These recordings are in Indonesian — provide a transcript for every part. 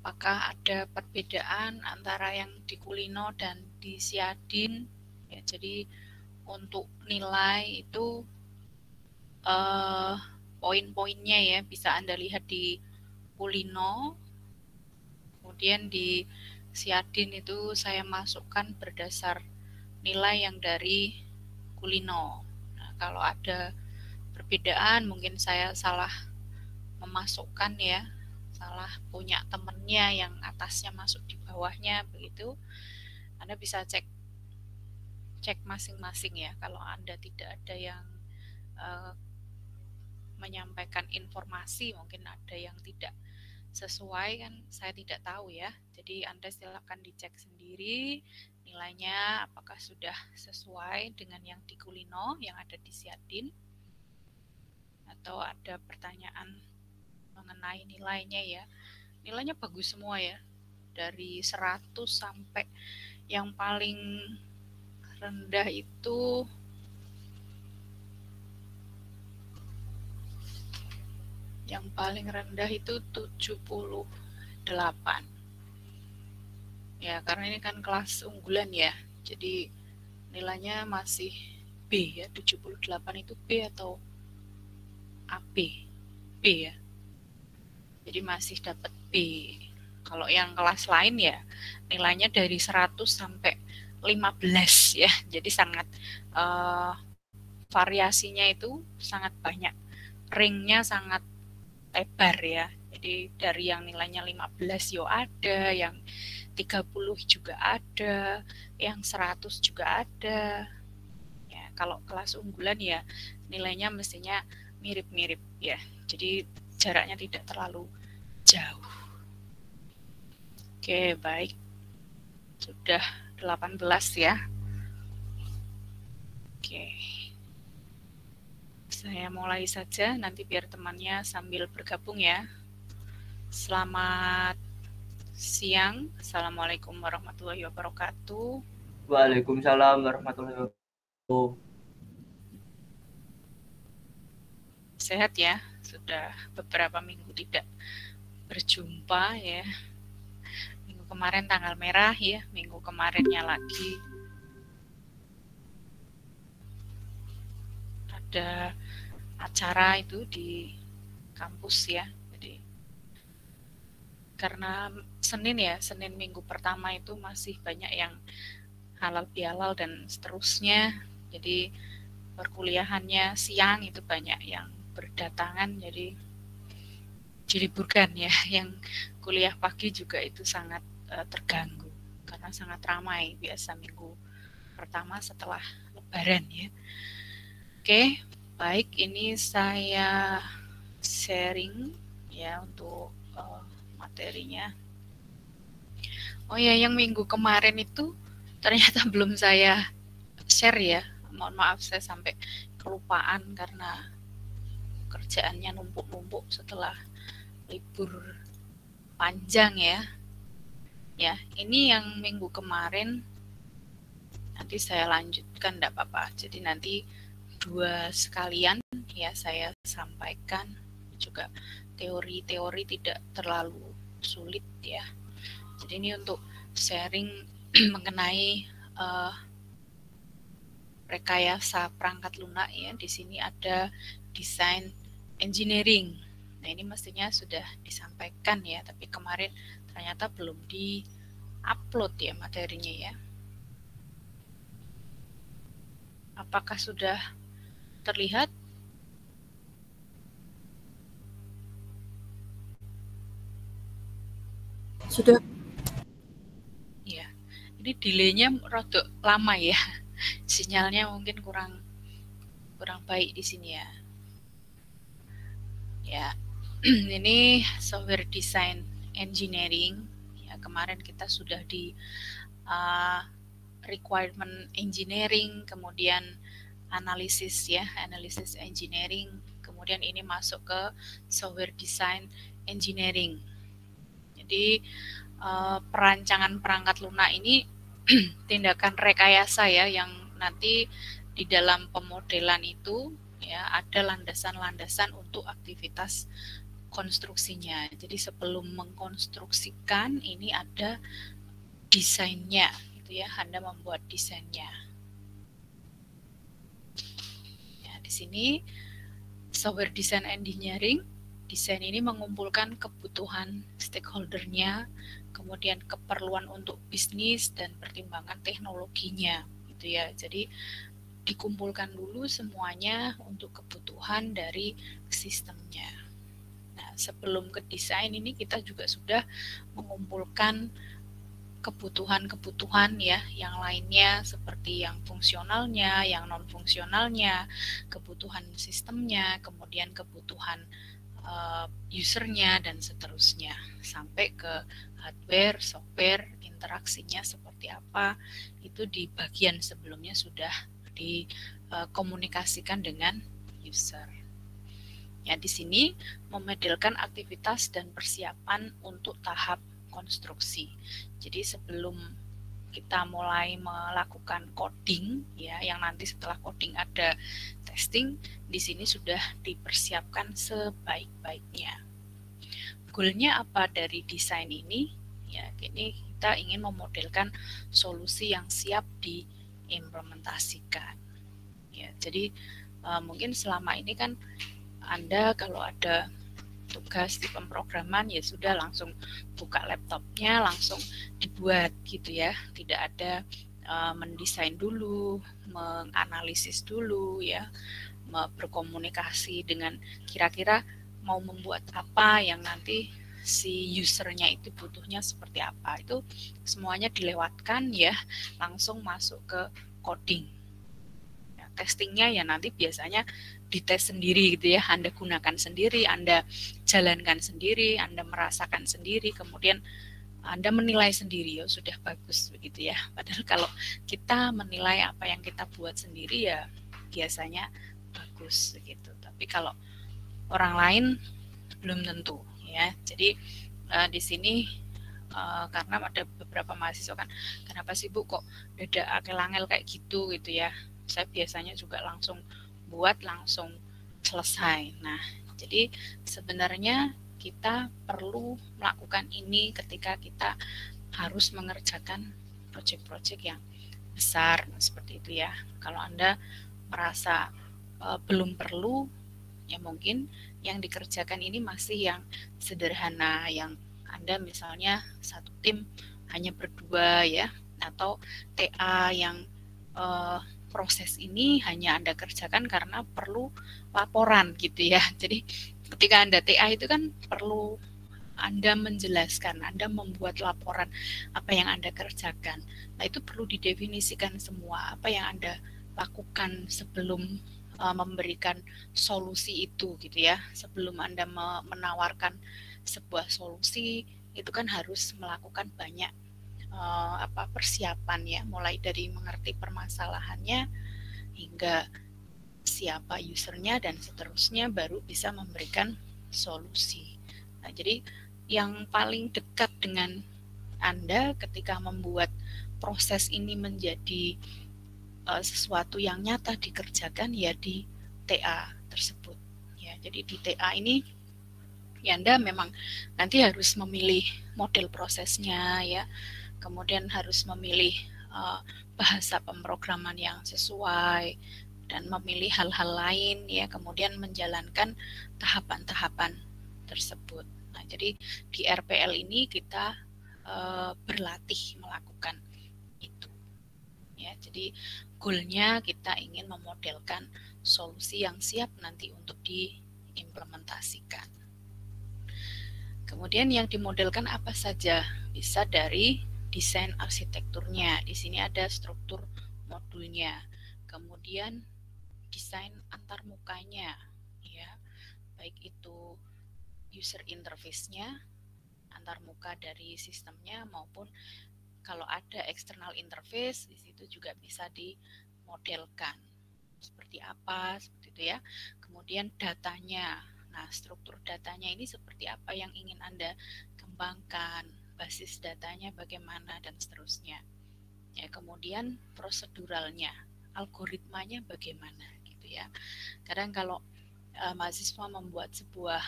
apakah ada perbedaan antara yang di Kulino dan di Siadin ya. Jadi untuk nilai itu poin-poinnya ya bisa Anda lihat di Kulino, kemudian di Siadin itu saya masukkan berdasar nilai yang dari Kulino. Nah, kalau ada perbedaan mungkin saya salah memasukkan ya, salah punya temennya yang atasnya masuk di bawahnya begitu, Anda bisa cek masing-masing ya. Kalau Anda tidak ada yang menyampaikan informasi, mungkin ada yang tidak sesuai kan saya tidak tahu ya. Jadi Anda silakan dicek sendiri nilainya apakah sudah sesuai dengan yang di Kulino yang ada di Siadin, atau ada pertanyaan mengenai nilainya ya. Nilainya bagus semua ya, dari 100 sampai yang paling rendah itu yang paling rendah itu 78 ya, karena ini kan kelas unggulan ya, jadi nilainya masih B ya. 78 itu B atau AB? B ya, jadi masih dapat B. Kalau yang kelas lain ya nilainya dari 100 sampai 15 ya, jadi sangat variasinya itu sangat banyak, ringnya sangat lebar ya. Jadi dari yang nilainya 15 yo ada, yang 30 juga ada, yang 100 juga ada. Ya, kalau kelas unggulan ya nilainya mestinya mirip-mirip ya. Jadi jaraknya tidak terlalu jauh. Oke, baik. Sudah 18 ya. Oke. Saya mulai saja, nanti biar temannya sambil bergabung ya. Selamat siang. Assalamualaikum warahmatullahi wabarakatuh. Waalaikumsalam warahmatullahi wabarakatuh. Sehat ya? Sudah beberapa minggu tidak berjumpa ya. Minggu kemarin tanggal merah ya, minggu kemarinnya lagi ada acara itu di kampus ya. Jadi karena Senin ya, Senin minggu pertama itu masih banyak yang halal bihalal dan seterusnya. Jadi perkuliahannya siang itu banyak yang berdatangan, jadi diliburkan ya. Yang kuliah pagi juga itu sangat terganggu karena sangat ramai biasa minggu pertama setelah Lebaran ya. Oke, baik, ini saya sharing ya untuk materinya. Oh ya, yang minggu kemarin itu ternyata belum saya share ya. Mohon maaf, saya sampai kelupaan karena kerjaannya numpuk-numpuk setelah libur panjang ya. Ya, ini yang minggu kemarin nanti saya lanjutkan, enggak apa-apa. Jadi nanti dua sekalian ya saya sampaikan, juga teori-teori tidak terlalu sulit ya. Jadi ini untuk sharing mengenai rekayasa perangkat lunak ya. Di sini ada desain engineering. Nah, ini mestinya sudah disampaikan ya, tapi kemarin ternyata belum di-upload ya materinya ya. Apakah sudah terlihat? Sudah. Ya, ini delaynya rada lama ya. Sinyalnya mungkin kurang baik di sini ya. Ya, ini software design engineering. Ya, kemarin kita sudah di requirement engineering, kemudian analisis ya, analisis engineering, kemudian ini masuk ke software design engineering. Jadi perancangan perangkat lunak ini tindakan rekayasa ya, yang nanti di dalam pemodelan itu ya ada landasan-landasan untuk aktivitas konstruksinya. Jadi sebelum mengkonstruksikan ini ada desainnya, gitu ya. Anda membuat desainnya. Ya, di sini software design engineering, desain ini mengumpulkan kebutuhan stakeholdernya, kemudian keperluan untuk bisnis dan pertimbangan teknologinya, gitu ya. Jadi dikumpulkan dulu semuanya untuk kebutuhan dari sistemnya. Nah, sebelum ke desain ini kita juga sudah mengumpulkan kebutuhan-kebutuhan ya yang lainnya seperti yang fungsionalnya, yang non fungsionalnya, kebutuhan sistemnya, kemudian kebutuhan usernya dan seterusnya sampai ke hardware, software, interaksinya seperti apa itu di bagian sebelumnya sudah dikomunikasikan dengan user. Ya, di sini memodelkan aktivitas dan persiapan untuk tahap konstruksi. Jadi sebelum kita mulai melakukan coding ya, yang nanti setelah coding ada testing, di sini sudah dipersiapkan sebaik-baiknya. Goalnya apa dari desain ini? Ya, ini kita ingin memodelkan solusi yang siap diimplementasikan. Ya, jadi mungkin selama ini kan Anda kalau ada tugas di pemrograman ya sudah langsung buka laptopnya langsung dibuat gitu ya, tidak ada mendesain dulu, menganalisis dulu ya, berkomunikasi dengan kira-kira mau membuat apa yang nanti si usernya itu butuhnya seperti apa, itu semuanya dilewatkan ya, langsung masuk ke coding. Testingnya ya nanti biasanya dites sendiri gitu ya, Anda gunakan sendiri, Anda jalankan sendiri, Anda merasakan sendiri, kemudian Anda menilai sendiri, ya sudah bagus begitu ya. Padahal kalau kita menilai apa yang kita buat sendiri ya biasanya bagus gitu. Tapi kalau orang lain belum tentu ya. Jadi di sini karena ada beberapa mahasiswa kan, kenapa sih Bu kok beda angel-angel kayak gitu ya. Saya biasanya juga langsung buat langsung selesai. Nah, jadi sebenarnya kita perlu melakukan ini ketika kita harus mengerjakan proyek-proyek yang besar seperti itu ya. Kalau Anda merasa belum perlu, ya mungkin yang dikerjakan ini masih yang sederhana, yang Anda misalnya satu tim hanya berdua ya, atau TA yang proses ini hanya Anda kerjakan karena perlu laporan gitu ya. Jadi ketika Anda TA itu kan perlu Anda menjelaskan, Anda membuat laporan apa yang Anda kerjakan. Nah, itu perlu didefinisikan semua apa yang Anda lakukan sebelum memberikan solusi itu gitu ya. Sebelum Anda menawarkan sebuah solusi, itu kan harus melakukan banyak persiapan ya, mulai dari mengerti permasalahannya hingga siapa usernya dan seterusnya, baru bisa memberikan solusi. Nah, jadi yang paling dekat dengan Anda ketika membuat proses ini menjadi sesuatu yang nyata dikerjakan ya di TA tersebut ya. Jadi di TA ini ya Anda memang nanti harus memilih model prosesnya ya, kemudian harus memilih bahasa pemrograman yang sesuai dan memilih hal-hal lain ya, kemudian menjalankan tahapan-tahapan tersebut. Nah, jadi di RPL ini kita berlatih melakukan itu ya. Jadi goalnya kita ingin memodelkan solusi yang siap nanti untuk diimplementasikan. Kemudian yang dimodelkan apa saja? Bisa dari desain arsitekturnya. Di sini ada struktur modulnya. Kemudian desain antarmukanya, ya, baik itu user interface-nya, antarmuka dari sistemnya, maupun kalau ada external interface, di situ juga bisa dimodelkan. Seperti apa, seperti itu ya. Kemudian datanya. Nah, struktur datanya ini seperti apa yang ingin Anda kembangkan, basis datanya bagaimana, dan seterusnya. Ya, kemudian proseduralnya, algoritmanya bagaimana, gitu ya. Kadang kalau mahasiswa membuat sebuah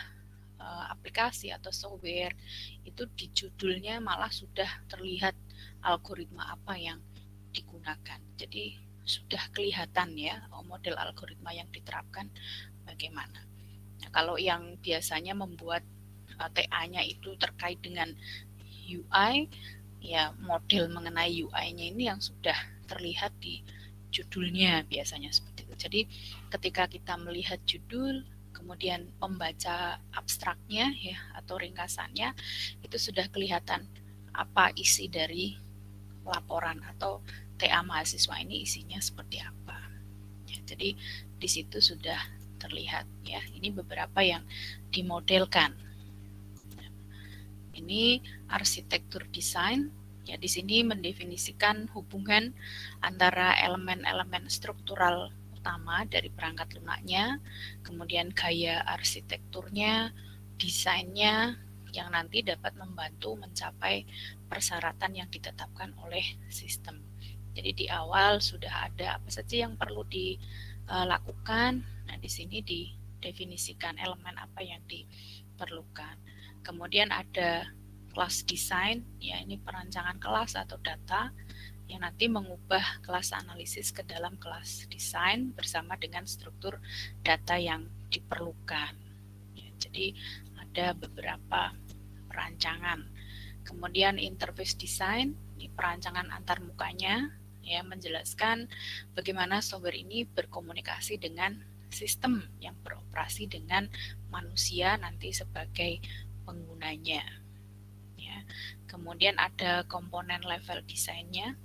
aplikasi atau software, itu di judulnya malah sudah terlihat algoritma apa yang digunakan. Jadi sudah kelihatan ya model algoritma yang diterapkan bagaimana. Nah, kalau yang biasanya membuat TA-nya itu terkait dengan UI, ya model mengenai UI-nya ini yang sudah terlihat di judulnya biasanya seperti itu. Jadi ketika kita melihat judul, kemudian membaca abstraknya ya atau ringkasannya, itu sudah kelihatan apa isi dari laporan atau TA mahasiswa ini isinya seperti apa. Ya, jadi di situ sudah terlihat ya. Ini beberapa yang dimodelkan. Ini arsitektur desain. Ya, di sini mendefinisikan hubungan antara elemen-elemen struktural utama dari perangkat lunaknya, kemudian gaya arsitekturnya, desainnya yang nanti dapat membantu mencapai persyaratan yang ditetapkan oleh sistem. Jadi di awal sudah ada apa saja yang perlu dilakukan. Nah, di sini didefinisikan elemen apa yang diperlukan. Kemudian ada kelas desain, ya ini perancangan kelas atau data yang nanti mengubah kelas analisis ke dalam kelas desain bersama dengan struktur data yang diperlukan. Ya, jadi ada beberapa perancangan. Kemudian interface design, ini perancangan antarmukanya, ya menjelaskan bagaimana software ini berkomunikasi dengan sistem yang beroperasi dengan manusia nanti sebagai penggunanya. Ya. Kemudian ada komponen level desainnya.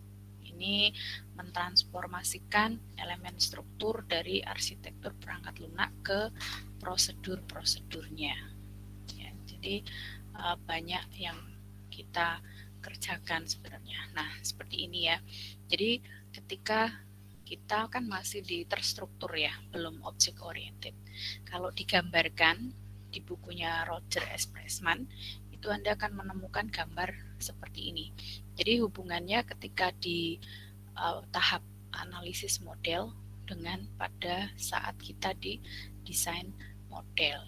Ini mentransformasikan elemen struktur dari arsitektur perangkat lunak ke prosedur-prosedurnya. Ya, jadi banyak yang kita kerjakan sebenarnya. Nah, seperti ini ya. Jadi ketika kita kan masih di terstruktur ya, belum object oriented. Kalau digambarkan di bukunya Roger S. Pressman, itu Anda akan menemukan gambar seperti ini. Jadi hubungannya ketika di tahap analisis model dengan pada saat kita di desain model.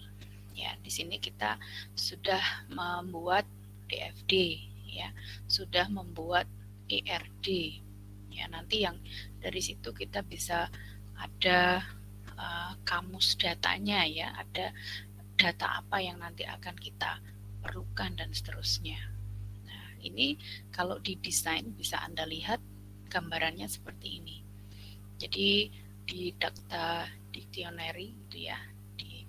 Ya, di sini kita sudah membuat DFD, ya, sudah membuat ERD. Ya, nanti yang dari situ kita bisa ada kamus datanya ya, ada data apa yang nanti akan kita perlukan dan seterusnya. Nah, ini kalau di desain bisa Anda lihat gambarannya seperti ini. Jadi di data dictionary itu ya, di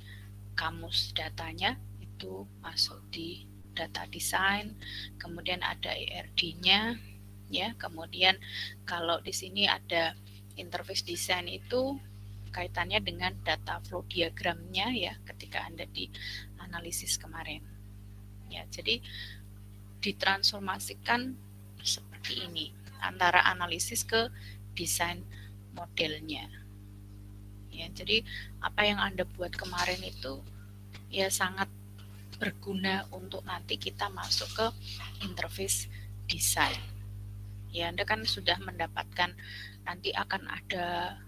kamus datanya itu masuk di data design, kemudian ada ERD-nya ya, kemudian kalau di sini ada interface design itu kaitannya dengan data flow diagramnya ya ketika Anda di analisis kemarin. Ya, jadi ditransformasikan seperti ini antara analisis ke desain modelnya. Ya, jadi apa yang Anda buat kemarin itu ya sangat berguna untuk nanti kita masuk ke interface desain. Ya, Anda kan sudah mendapatkan nanti akan ada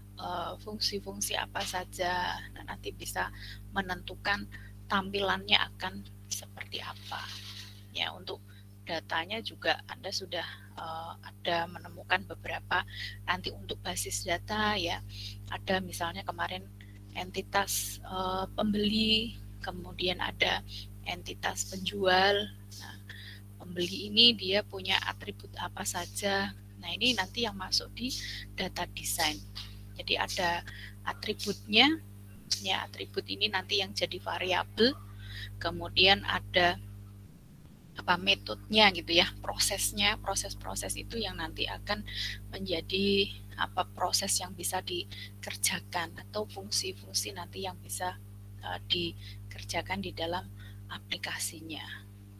fungsi-fungsi apa saja, dan nanti bisa menentukan tampilannya akan seperti apa. Ya, untuk datanya juga Anda sudah ada menemukan beberapa nanti untuk basis data ya. Ada misalnya kemarin entitas pembeli, kemudian ada entitas penjual. Nah, pembeli ini dia punya atribut apa saja. Nah, ini nanti yang masuk di data design. Jadi ada atributnya, ya atribut ini nanti yang jadi variabel. Kemudian ada apa metodenya gitu ya, prosesnya, proses-proses itu yang nanti akan menjadi apa proses yang bisa dikerjakan atau fungsi-fungsi nanti yang bisa dikerjakan di dalam aplikasinya.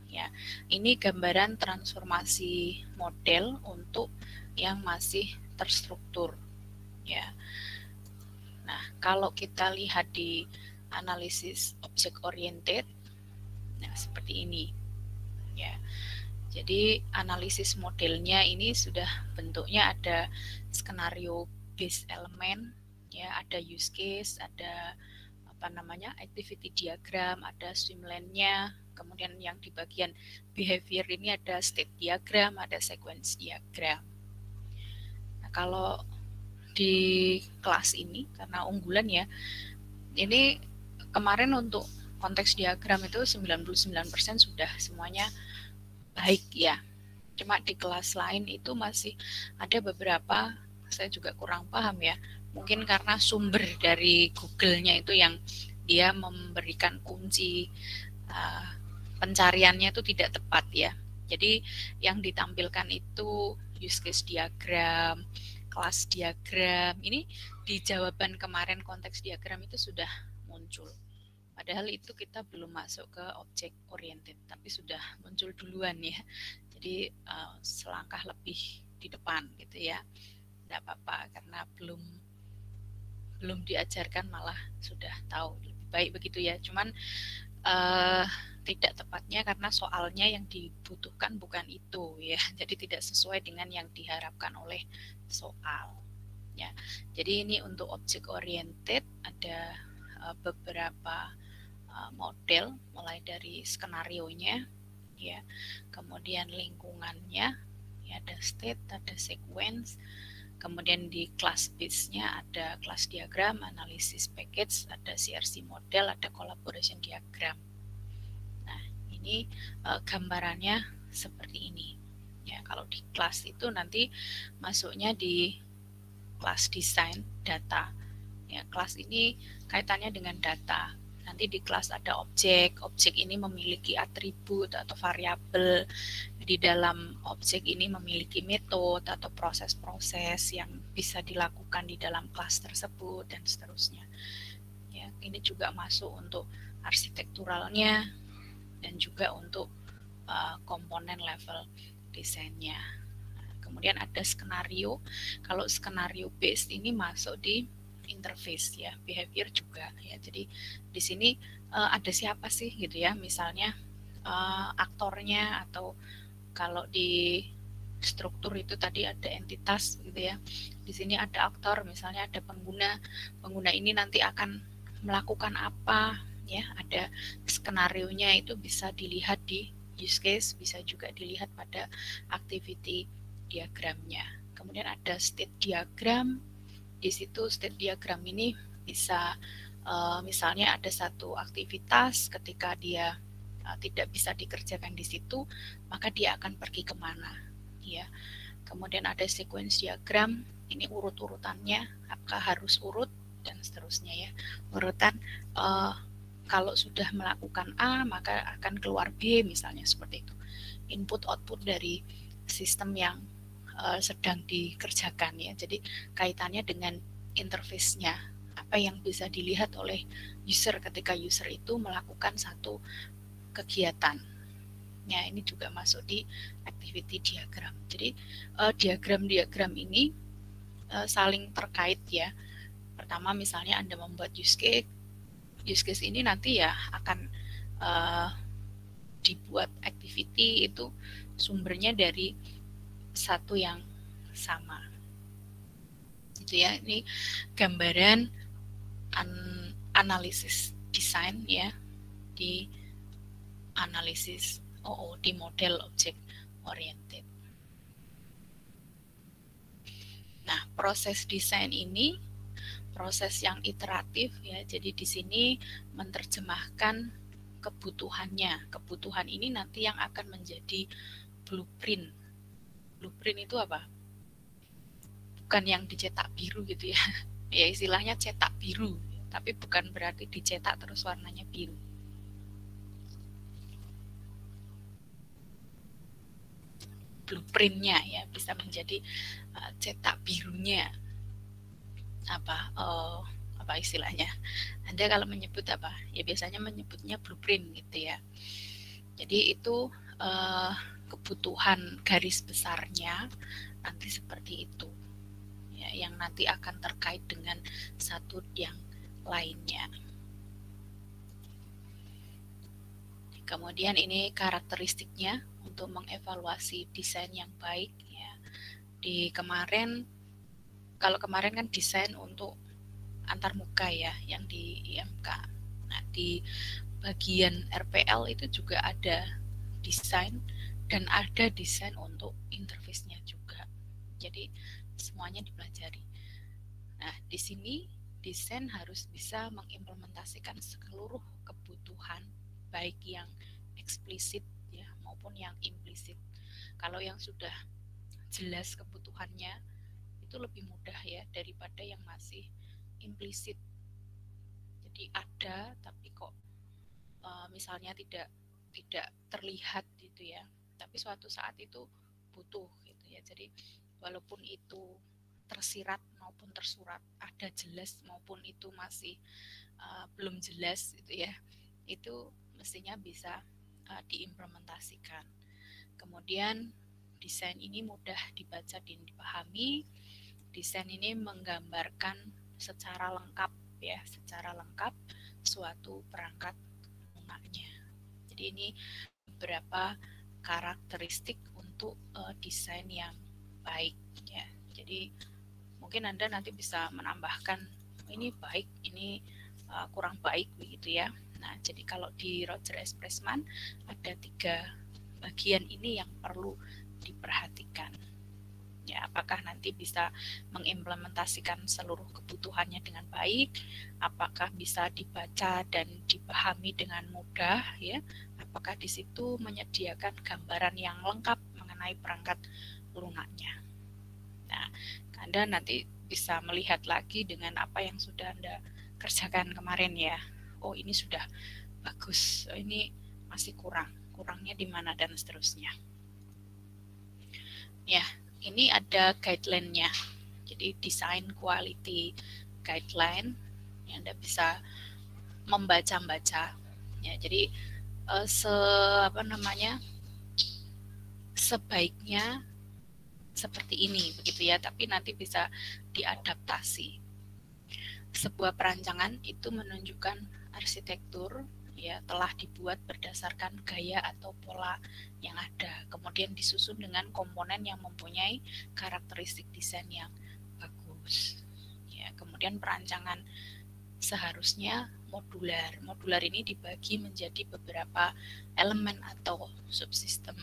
Ya, ini gambaran transformasi model untuk yang masih terstruktur. Ya, nah kalau kita lihat di analisis object oriented, nah seperti ini. Ya, jadi analisis modelnya ini sudah bentuknya ada skenario based element, ya ada use case, ada activity diagram, ada swimlane-nya, kemudian yang di bagian behavior ini ada state diagram, ada sequence diagram. Nah, kalau di kelas ini karena unggulan ya, ini kemarin untuk konteks diagram itu 99% sudah semuanya baik ya. Cuma di kelas lain itu masih ada beberapa saya juga kurang paham ya. Mungkin karena sumber dari Google-nya itu yang dia memberikan kunci pencariannya itu tidak tepat ya. Jadi yang ditampilkan itu use case diagram, kelas diagram. Ini di jawaban kemarin konteks diagram itu sudah muncul. Padahal itu kita belum masuk ke object oriented, tapi sudah muncul duluan ya. Jadi selangkah lebih di depan gitu ya. Tidak apa-apa karena belum diajarkan malah sudah tahu. Lebih baik begitu ya. Cuman tidak tepatnya karena soalnya yang dibutuhkan bukan itu ya. Jadi tidak sesuai dengan yang diharapkan oleh soal. Ya. Jadi ini untuk object oriented ada beberapa model mulai dari skenario-nya ya, kemudian lingkungannya ya, ada state, ada sequence, kemudian di class base-nya ada class diagram, analisis package, ada CRC model, ada collaboration diagram. Nah ini gambarannya seperti ini ya. Kalau di kelas itu nanti masuknya di kelas desain data ya. Kelas ini kaitannya dengan data. Nanti di kelas ada objek ini memiliki atribut atau variabel. Di dalam objek ini memiliki metode atau proses-proses yang bisa dilakukan di dalam kelas tersebut dan seterusnya. Ya, ini juga masuk untuk arsitekturalnya dan juga untuk komponen level desainnya. Nah, kemudian ada skenario. Kalau skenario based ini masuk di interface ya, behavior juga ya. Jadi di sini ada siapa sih gitu ya, misalnya aktornya, atau kalau di struktur itu tadi ada entitas gitu ya. Di sini ada aktor, misalnya ada pengguna ini nanti akan melakukan apa ya. Ada skenario-nya itu bisa dilihat di use case, bisa juga dilihat pada activity diagramnya. Kemudian ada state diagram. Di situ state diagram ini bisa misalnya ada satu aktivitas, ketika dia tidak bisa dikerjakan di situ, maka dia akan pergi kemana ya. Kemudian ada sequence diagram, ini urut-urutannya apakah harus urut dan seterusnya ya. Urutan kalau sudah melakukan A maka akan keluar B misalnya, seperti itu. Input output dari sistem yang sedang dikerjakan ya. Jadi kaitannya dengan interface-nya, apa yang bisa dilihat oleh user ketika user itu melakukan satu kegiatan. Ya, ini juga masuk di activity diagram. Jadi diagram-diagram ini saling terkait ya. Pertama misalnya Anda membuat use case ini nanti ya akan dibuat activity itu sumbernya dari satu yang sama gitu ya. Ini gambaran analisis desain ya di analisis di model object oriented. Nah, proses desain ini proses yang iteratif ya. Jadi di sini menerjemahkan kebutuhannya. Kebutuhan ini nanti yang akan menjadi blueprint. Blueprint itu apa? Bukan yang dicetak biru gitu ya. Ya istilahnya cetak biru, tapi bukan berarti dicetak terus warnanya biru. Blueprintnya ya bisa menjadi cetak birunya. Apa istilahnya? Anda kalau menyebut apa? Ya biasanya menyebutnya blueprint gitu ya. Jadi itu kebutuhan garis besarnya nanti seperti itu ya, yang nanti akan terkait dengan satu yang lainnya. Kemudian ini karakteristiknya untuk mengevaluasi desain yang baik ya. Kalau kemarin kan desain untuk antarmuka ya, yang di IMK. Nah, di bagian RPL itu juga ada desain dan ada desain untuk interface-nya juga. Jadi semuanya dipelajari. Nah, di sini desain harus bisa mengimplementasikan seluruh kebutuhan, baik yang eksplisit ya maupun yang implisit. Kalau yang sudah jelas kebutuhannya itu lebih mudah ya daripada yang masih implisit. Jadi ada tapi kok misalnya tidak terlihat gitu ya. Tapi suatu saat itu butuh gitu ya. Jadi walaupun itu tersirat maupun tersurat, ada jelas maupun itu masih belum jelas gitu ya. Itu mestinya bisa diimplementasikan. Kemudian desain ini mudah dibaca dan dipahami. Desain ini menggambarkan secara lengkap ya, secara lengkap suatu perangkat lunaknya. Jadi ini beberapa karakteristik untuk desain yang baik ya. Jadi mungkin Anda nanti bisa menambahkan ini baik, ini kurang baik begitu ya. Nah, jadi kalau di Roger S. Pressman ada 3 bagian ini yang perlu diperhatikan. Ya, apakah nanti bisa mengimplementasikan seluruh kebutuhannya dengan baik, apakah bisa dibaca dan dipahami dengan mudah ya, apakah di situ menyediakan gambaran yang lengkap mengenai perangkat lunaknya. Nah, Anda nanti bisa melihat lagi dengan apa yang sudah Anda kerjakan kemarin ya. Oh, ini sudah bagus, oh, ini masih kurangnya di mana dan seterusnya. Ya, ini ada guideline-nya. Jadi design quality guideline yang Anda bisa membaca-baca. Ya, jadi sebaiknya seperti ini begitu ya, tapi nanti bisa diadaptasi. Sebuah perancangan itu menunjukkan arsitektur ya telah dibuat berdasarkan gaya atau pola yang ada, kemudian disusun dengan komponen yang mempunyai karakteristik desain yang bagus. Ya, kemudian perancangan seharusnya modular. Modular ini dibagi menjadi beberapa elemen atau subsistem.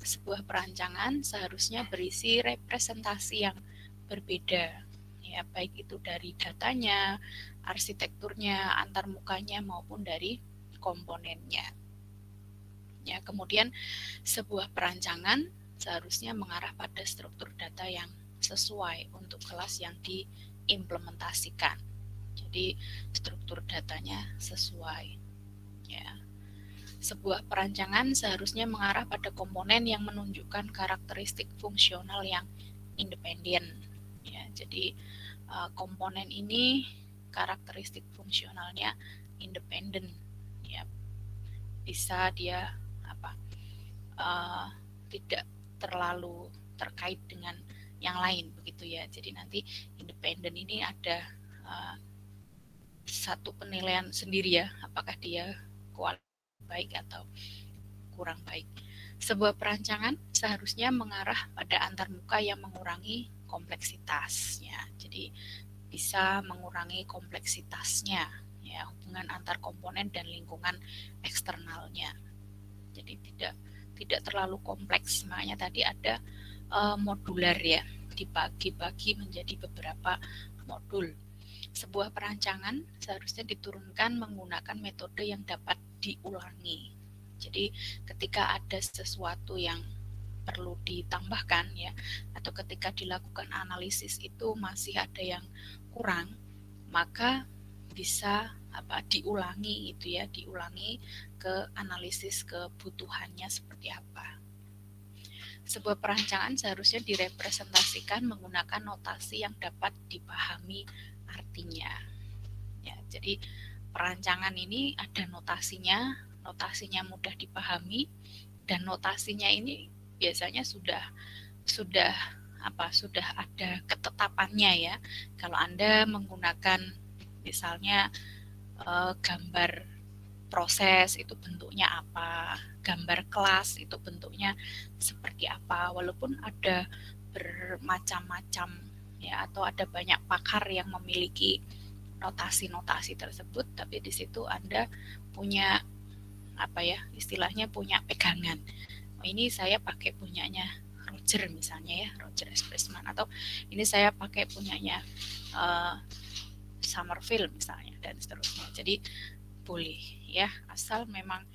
Sebuah perancangan seharusnya berisi representasi yang berbeda, ya baik itu dari datanya, arsitekturnya, antarmukanya maupun dari komponennya. Ya, kemudian sebuah perancangan seharusnya mengarah pada struktur data yang sesuai untuk kelas yang diimplementasikan. Jadi struktur datanya sesuai. Ya. Sebuah perancangan seharusnya mengarah pada komponen yang menunjukkan karakteristik fungsional yang independen. Ya, jadi komponen ini karakteristik fungsionalnya independen. Ya, bisa dia tidak terlalu terkait dengan yang lain begitu ya. Jadi nanti independen ini ada satu penilaian sendiri ya, apakah dia kualitas baik atau kurang baik. Sebuah perancangan seharusnya mengarah pada antarmuka yang mengurangi kompleksitasnya. Jadi bisa mengurangi kompleksitasnya ya, hubungan antar komponen dan lingkungan eksternalnya. Jadi tidak terlalu kompleks. Makanya tadi ada modular ya, dibagi-bagi menjadi beberapa modul. Sebuah perancangan seharusnya diturunkan menggunakan metode yang dapat diulangi. Jadi ketika ada sesuatu yang perlu ditambahkan ya, atau ketika dilakukan analisis itu masih ada yang kurang, maka bisa diulangi itu ya, diulangi ke analisis kebutuhannya seperti apa. Sebuah perancangan seharusnya direpresentasikan menggunakan notasi yang dapat dipahami artinya. Ya, jadi perancangan ini ada notasinya mudah dipahami, dan notasinya ini biasanya sudah ada ketetapannya ya. Kalau Anda menggunakan misalnya gambar proses itu bentuknya apa, gambar kelas itu bentuknya seperti apa, walaupun ada bermacam-macam ya, atau ada banyak pakar yang memiliki notasi-notasi tersebut, tapi di situ Anda punya istilahnya punya pegangan. Ini saya pakai punyanya Roger misalnya ya, Roger S. Pressman, atau ini saya pakai punyanya Somerville misalnya, dan seterusnya. Jadi boleh ya, asal memang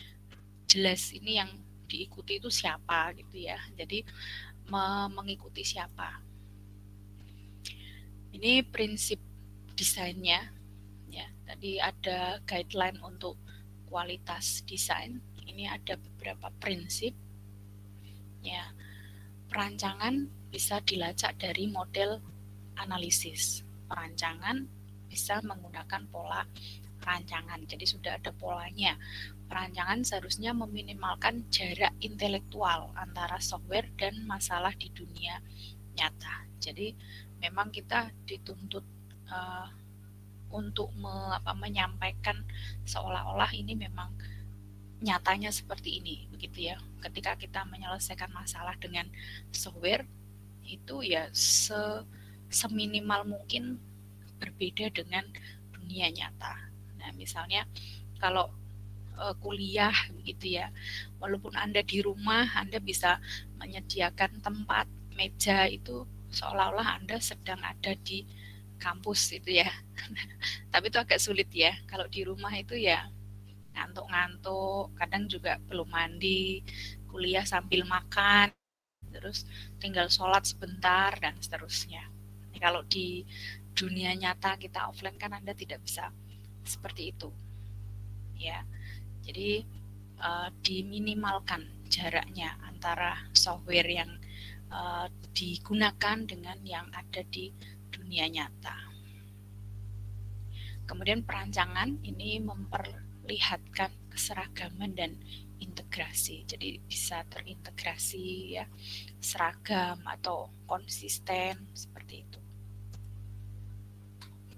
jelas ini yang diikuti itu siapa gitu ya. Jadi mengikuti siapa. Ini prinsip desainnya ya. Tadi ada guideline untuk kualitas desain. Ini ada beberapa prinsip ya. Perancangan bisa dilacak dari model analisis. Perancangan bisa menggunakan pola perancangan. Jadi sudah ada polanya. Perancangan seharusnya meminimalkan jarak intelektual antara software dan masalah di dunia nyata. Jadi memang kita dituntut untuk menyampaikan seolah-olah ini memang nyatanya seperti ini, begitu ya. Ketika kita menyelesaikan masalah dengan software itu ya seminimal mungkin berbeda dengan dunia nyata. Nah, misalnya kalau kuliah begitu ya, walaupun Anda di rumah, Anda bisa menyediakan tempat, meja itu seolah-olah Anda sedang ada di kampus itu ya. Tapi itu agak sulit ya. Kalau di rumah itu ya ngantuk-ngantuk, kadang juga belum mandi, kuliah sambil makan, terus tinggal sholat sebentar dan seterusnya. Kalau di dunia nyata kita offline kan Anda tidak bisa seperti itu ya. Jadi diminimalkan jaraknya antara software yang digunakan dengan yang ada di dunia nyata. Kemudian perancangan ini memperlihatkan keseragaman dan integrasi. Jadi bisa terintegrasi ya, seragam atau konsisten seperti itu.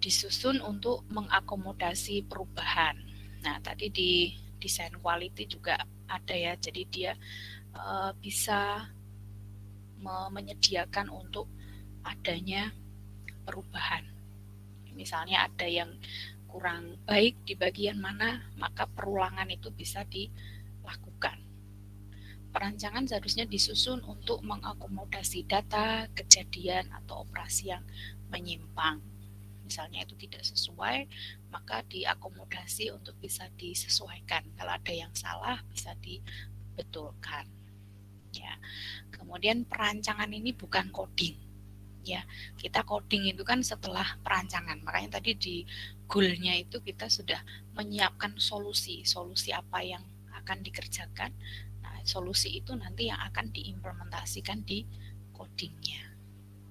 Disusun untuk mengakomodasi perubahan. Nah, tadi di desain quality juga ada ya. Jadi dia bisa menyediakan untuk adanya perubahan. Misalnya ada yang kurang baik di bagian mana, maka perulangan itu bisa dilakukan. Perancangan seharusnya disusun untuk mengakomodasi data, kejadian, atau operasi yang menyimpang. Misalnya itu tidak sesuai, maka diakomodasi untuk bisa disesuaikan. Kalau ada yang salah, bisa dibetulkan. Ya. Kemudian perancangan ini bukan coding. Ya, kita coding itu kan setelah perancangan. Makanya tadi di goal-nya itu kita sudah menyiapkan solusi apa yang akan dikerjakan. Nah, solusi itu nanti yang akan diimplementasikan di codingnya.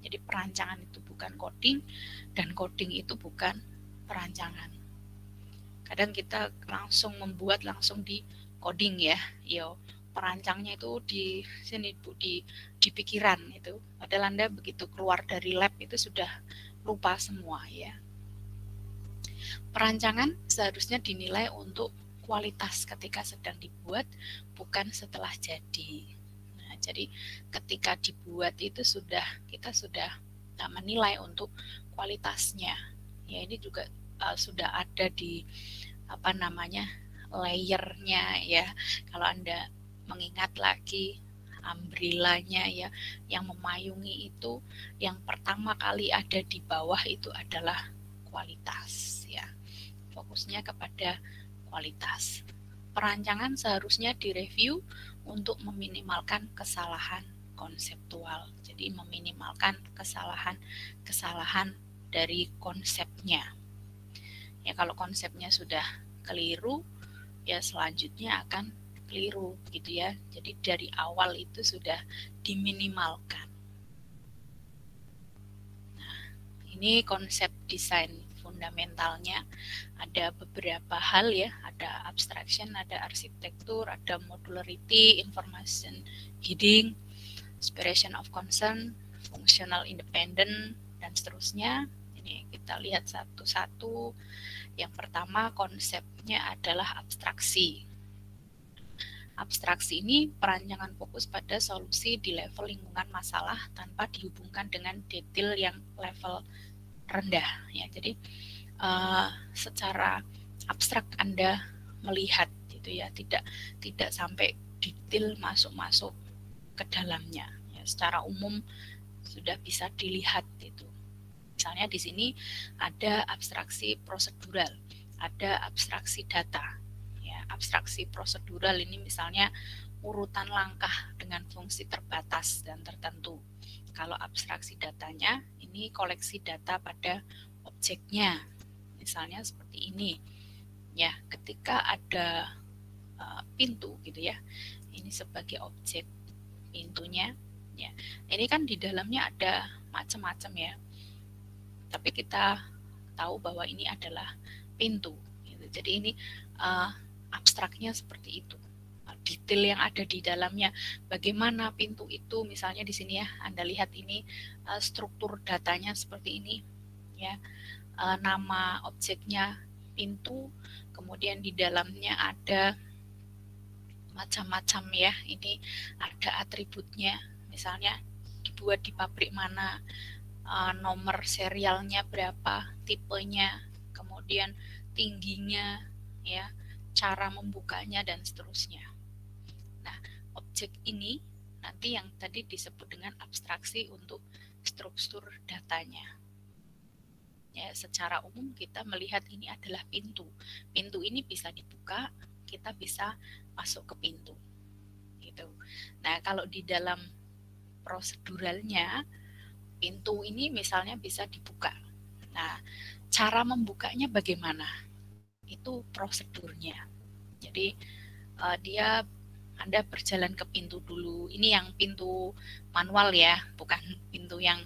Jadi perancangan itu bukan coding dan coding itu bukan perancangan. Kadang kita langsung membuat langsung di coding ya. Yo, perancangnya itu di sini Bu, di pikiran itu. Padahal Anda begitu keluar dari lab itu sudah lupa semua ya. Perancangan seharusnya dinilai untuk kualitas ketika sedang dibuat, bukan setelah jadi. Nah, jadi ketika dibuat itu kita sudah menilai untuk kualitasnya. Ya, ini juga sudah ada di layernya ya. Kalau Anda mengingat lagi umbrellanya ya, yang memayungi itu yang pertama kali ada di bawah itu adalah kualitas ya. Fokusnya kepada kualitas. Perancangan seharusnya direview untuk meminimalkan kesalahan konseptual. Jadi meminimalkan kesalahan dari konsepnya. Ya, kalau konsepnya sudah keliru, ya selanjutnya akan keliru gitu ya. Jadi dari awal itu sudah diminimalkan. Nah, ini konsep desain fundamentalnya. Ada beberapa hal ya, ada abstraction, ada arsitektur, ada modularity, information hiding, separation of concern, functional independent, dan seterusnya. Ini kita lihat satu-satu. Yang pertama konsepnya adalah abstraksi. Abstraksi ini perancangan fokus pada solusi di level lingkungan masalah tanpa dihubungkan dengan detail yang level rendah ya. Jadi secara abstrak Anda melihat gitu ya, tidak sampai detail masuk ke dalamnya. Ya, secara umum sudah bisa dilihat itu. Misalnya di sini ada abstraksi prosedural, ada abstraksi data. Ya, abstraksi prosedural ini misalnya urutan langkah dengan fungsi terbatas dan tertentu. Kalau abstraksi datanya, ini koleksi data pada objeknya. Misalnya seperti ini. Ya, ketika ada pintu gitu ya. Ini sebagai objek pintunya. Ya, ini kan di dalamnya ada macam-macam ya. Tapi kita tahu bahwa ini adalah pintu. Gitu. Jadi ini abstraknya seperti itu. Detail yang ada di dalamnya, bagaimana pintu itu, misalnya di sini ya, Anda lihat ini struktur datanya seperti ini, ya, nama objeknya pintu, kemudian di dalamnya ada macam-macam ya, ini ada atributnya, misalnya dibuat di pabrik mana, nomor serialnya berapa, tipenya, kemudian tingginya, ya, cara membukanya dan seterusnya. Nah, objek ini nanti yang tadi disebut dengan abstraksi untuk struktur datanya. Ya, secara umum kita melihat ini adalah pintu. Pintu ini bisa dibuka, kita bisa masuk ke pintu. Gitu. Nah, kalau di dalam proseduralnya, pintu ini misalnya bisa dibuka. Nah, cara membukanya bagaimana? Itu prosedurnya. Jadi dia Anda berjalan ke pintu dulu. Ini yang pintu manual ya, bukan pintu yang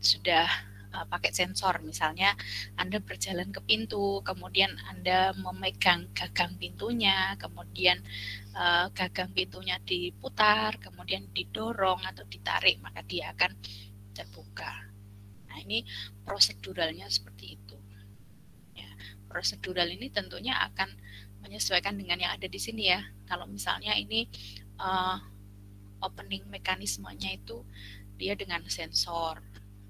sudah pakai sensor. Misalnya Anda berjalan ke pintu, kemudian Anda memegang gagang pintunya, kemudian gagang pintunya diputar, kemudian didorong atau ditarik, maka dia akan terbuka. Nah, ini proseduralnya seperti itu. Ya, prosedural ini tentunya akan menyesuaikan dengan yang ada di sini ya. Kalau misalnya ini opening mekanismenya itu dia dengan sensor,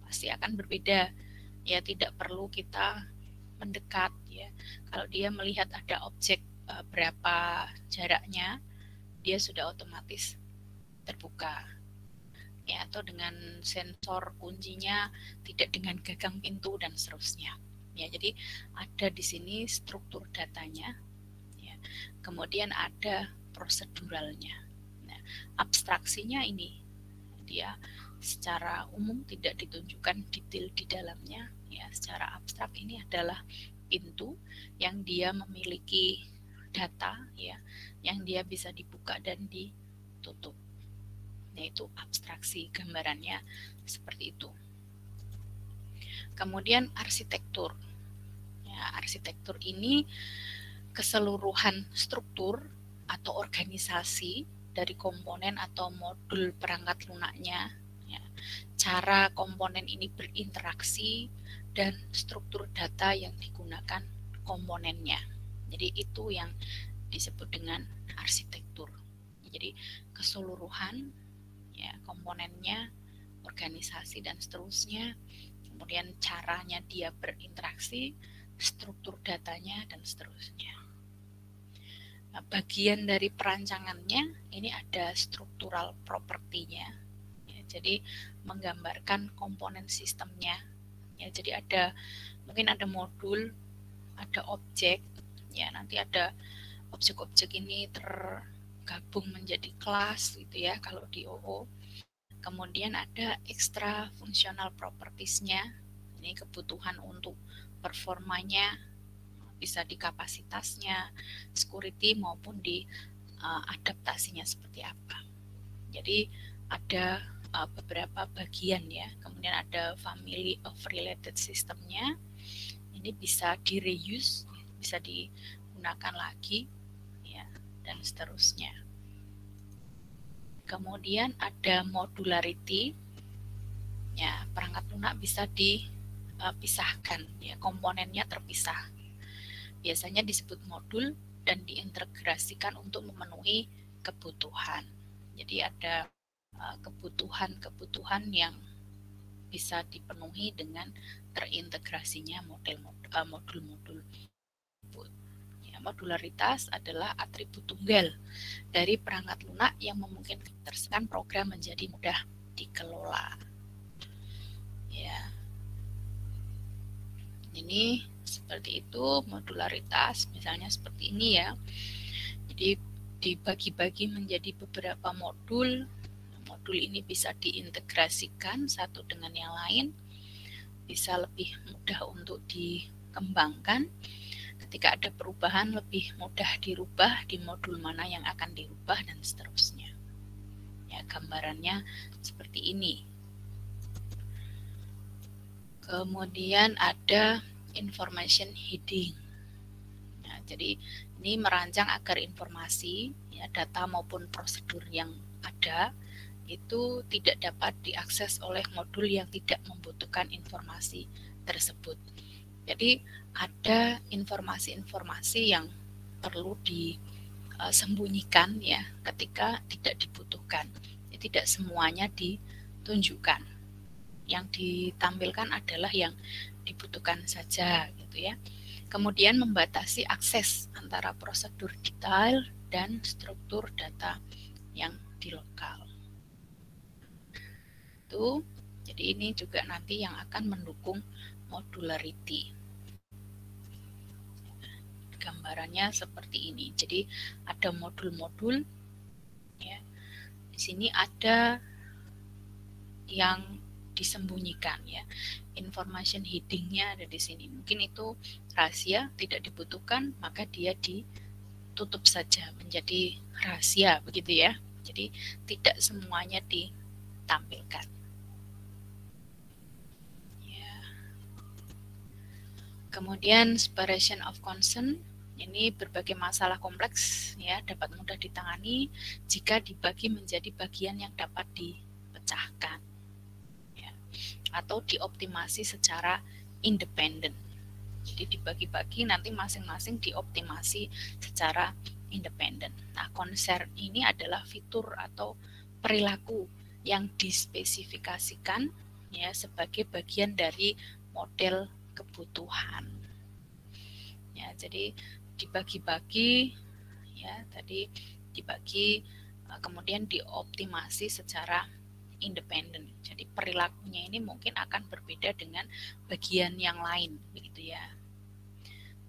pasti akan berbeda. Ya, tidak perlu kita mendekat ya. Kalau dia melihat ada objek berapa jaraknya, dia sudah otomatis terbuka. Ya, atau dengan sensor kuncinya tidak dengan gagang pintu dan seterusnya. Ya, jadi ada di sini struktur datanya. Ya. Kemudian ada proseduralnya. Nah, abstraksinya ini dia secara umum tidak ditunjukkan detail di dalamnya. Ya, secara abstrak ini adalah pintu yang dia memiliki data ya, yang dia bisa dibuka dan ditutup. Yaitu abstraksi, gambarannya seperti itu. Kemudian arsitektur. Ya, arsitektur ini keseluruhan struktur atau organisasi dari komponen atau modul perangkat lunaknya, ya, cara komponen ini berinteraksi, dan struktur data yang digunakan komponennya. Jadi itu yang disebut dengan arsitektur. Jadi keseluruhan ya, komponennya, organisasi dan seterusnya, kemudian caranya dia berinteraksi, struktur datanya dan seterusnya. Nah, bagian dari perancangannya ini ada struktural propertinya, ya, jadi menggambarkan komponen sistemnya. Ya, jadi mungkin ada modul, ada objek, ya, nanti ada objek-objek ini tergabung menjadi kelas gitu ya kalau di OO. Kemudian ada extra functional propertiesnya, ini kebutuhan untuk performanya, bisa di kapasitasnya, security maupun di adaptasinya seperti apa. Jadi ada beberapa bagian ya. Kemudian ada family of related systemnya, ini bisa di reuse, bisa digunakan lagi ya, dan seterusnya. Kemudian ada modularity, ya, perangkat lunak bisa dipisahkan, ya, komponennya terpisah. Biasanya disebut modul dan diintegrasikan untuk memenuhi kebutuhan. Jadi ada kebutuhan-kebutuhan yang bisa dipenuhi dengan terintegrasinya modul-modul. Ya, modularitas adalah atribut tunggal dari perangkat lunak yang memungkinkan program menjadi mudah dikelola. Ya, ini seperti itu modularitas, misalnya seperti ini ya. Jadi dibagi-bagi menjadi beberapa modul. Modul ini bisa diintegrasikan satu dengan yang lain, bisa lebih mudah untuk dikembangkan. Ketika ada perubahan lebih mudah dirubah di modul mana yang akan dirubah dan seterusnya. Ya, gambarannya seperti ini. Kemudian ada information heading. Nah, jadi ini merancang agar informasi, ya, data maupun prosedur yang ada itu tidak dapat diakses oleh modul yang tidak membutuhkan informasi tersebut. Jadi ada informasi-informasi yang perlu disembunyikan ya ketika tidak dibutuhkan. Jadi, tidak semuanya ditunjukkan. Yang ditampilkan adalah yang dibutuhkan saja gitu ya. Kemudian membatasi akses antara prosedur detail dan struktur data yang di lokal. Itu, jadi ini juga nanti yang akan mendukung modularity. Gambarannya seperti ini. Jadi ada modul-modul ya. Di sini ada yang disembunyikan ya. Information heading-nya ada di sini. Mungkin itu rahasia, tidak dibutuhkan, maka dia ditutup saja menjadi rahasia begitu ya. Jadi tidak semuanya ditampilkan. Ya. Kemudian separation of concern, ini berbagai masalah kompleks ya dapat mudah ditangani jika dibagi menjadi bagian yang dapat dipecahkan ya, atau dioptimasi secara independen. Jadi dibagi-bagi nanti masing-masing dioptimasi secara independen. Nah, concern ini adalah fitur atau perilaku yang dispesifikasikan ya sebagai bagian dari model kebutuhan. Ya, jadi dibagi-bagi ya, tadi dibagi kemudian dioptimasi secara independen. Jadi perilakunya ini mungkin akan berbeda dengan bagian yang lain begitu ya.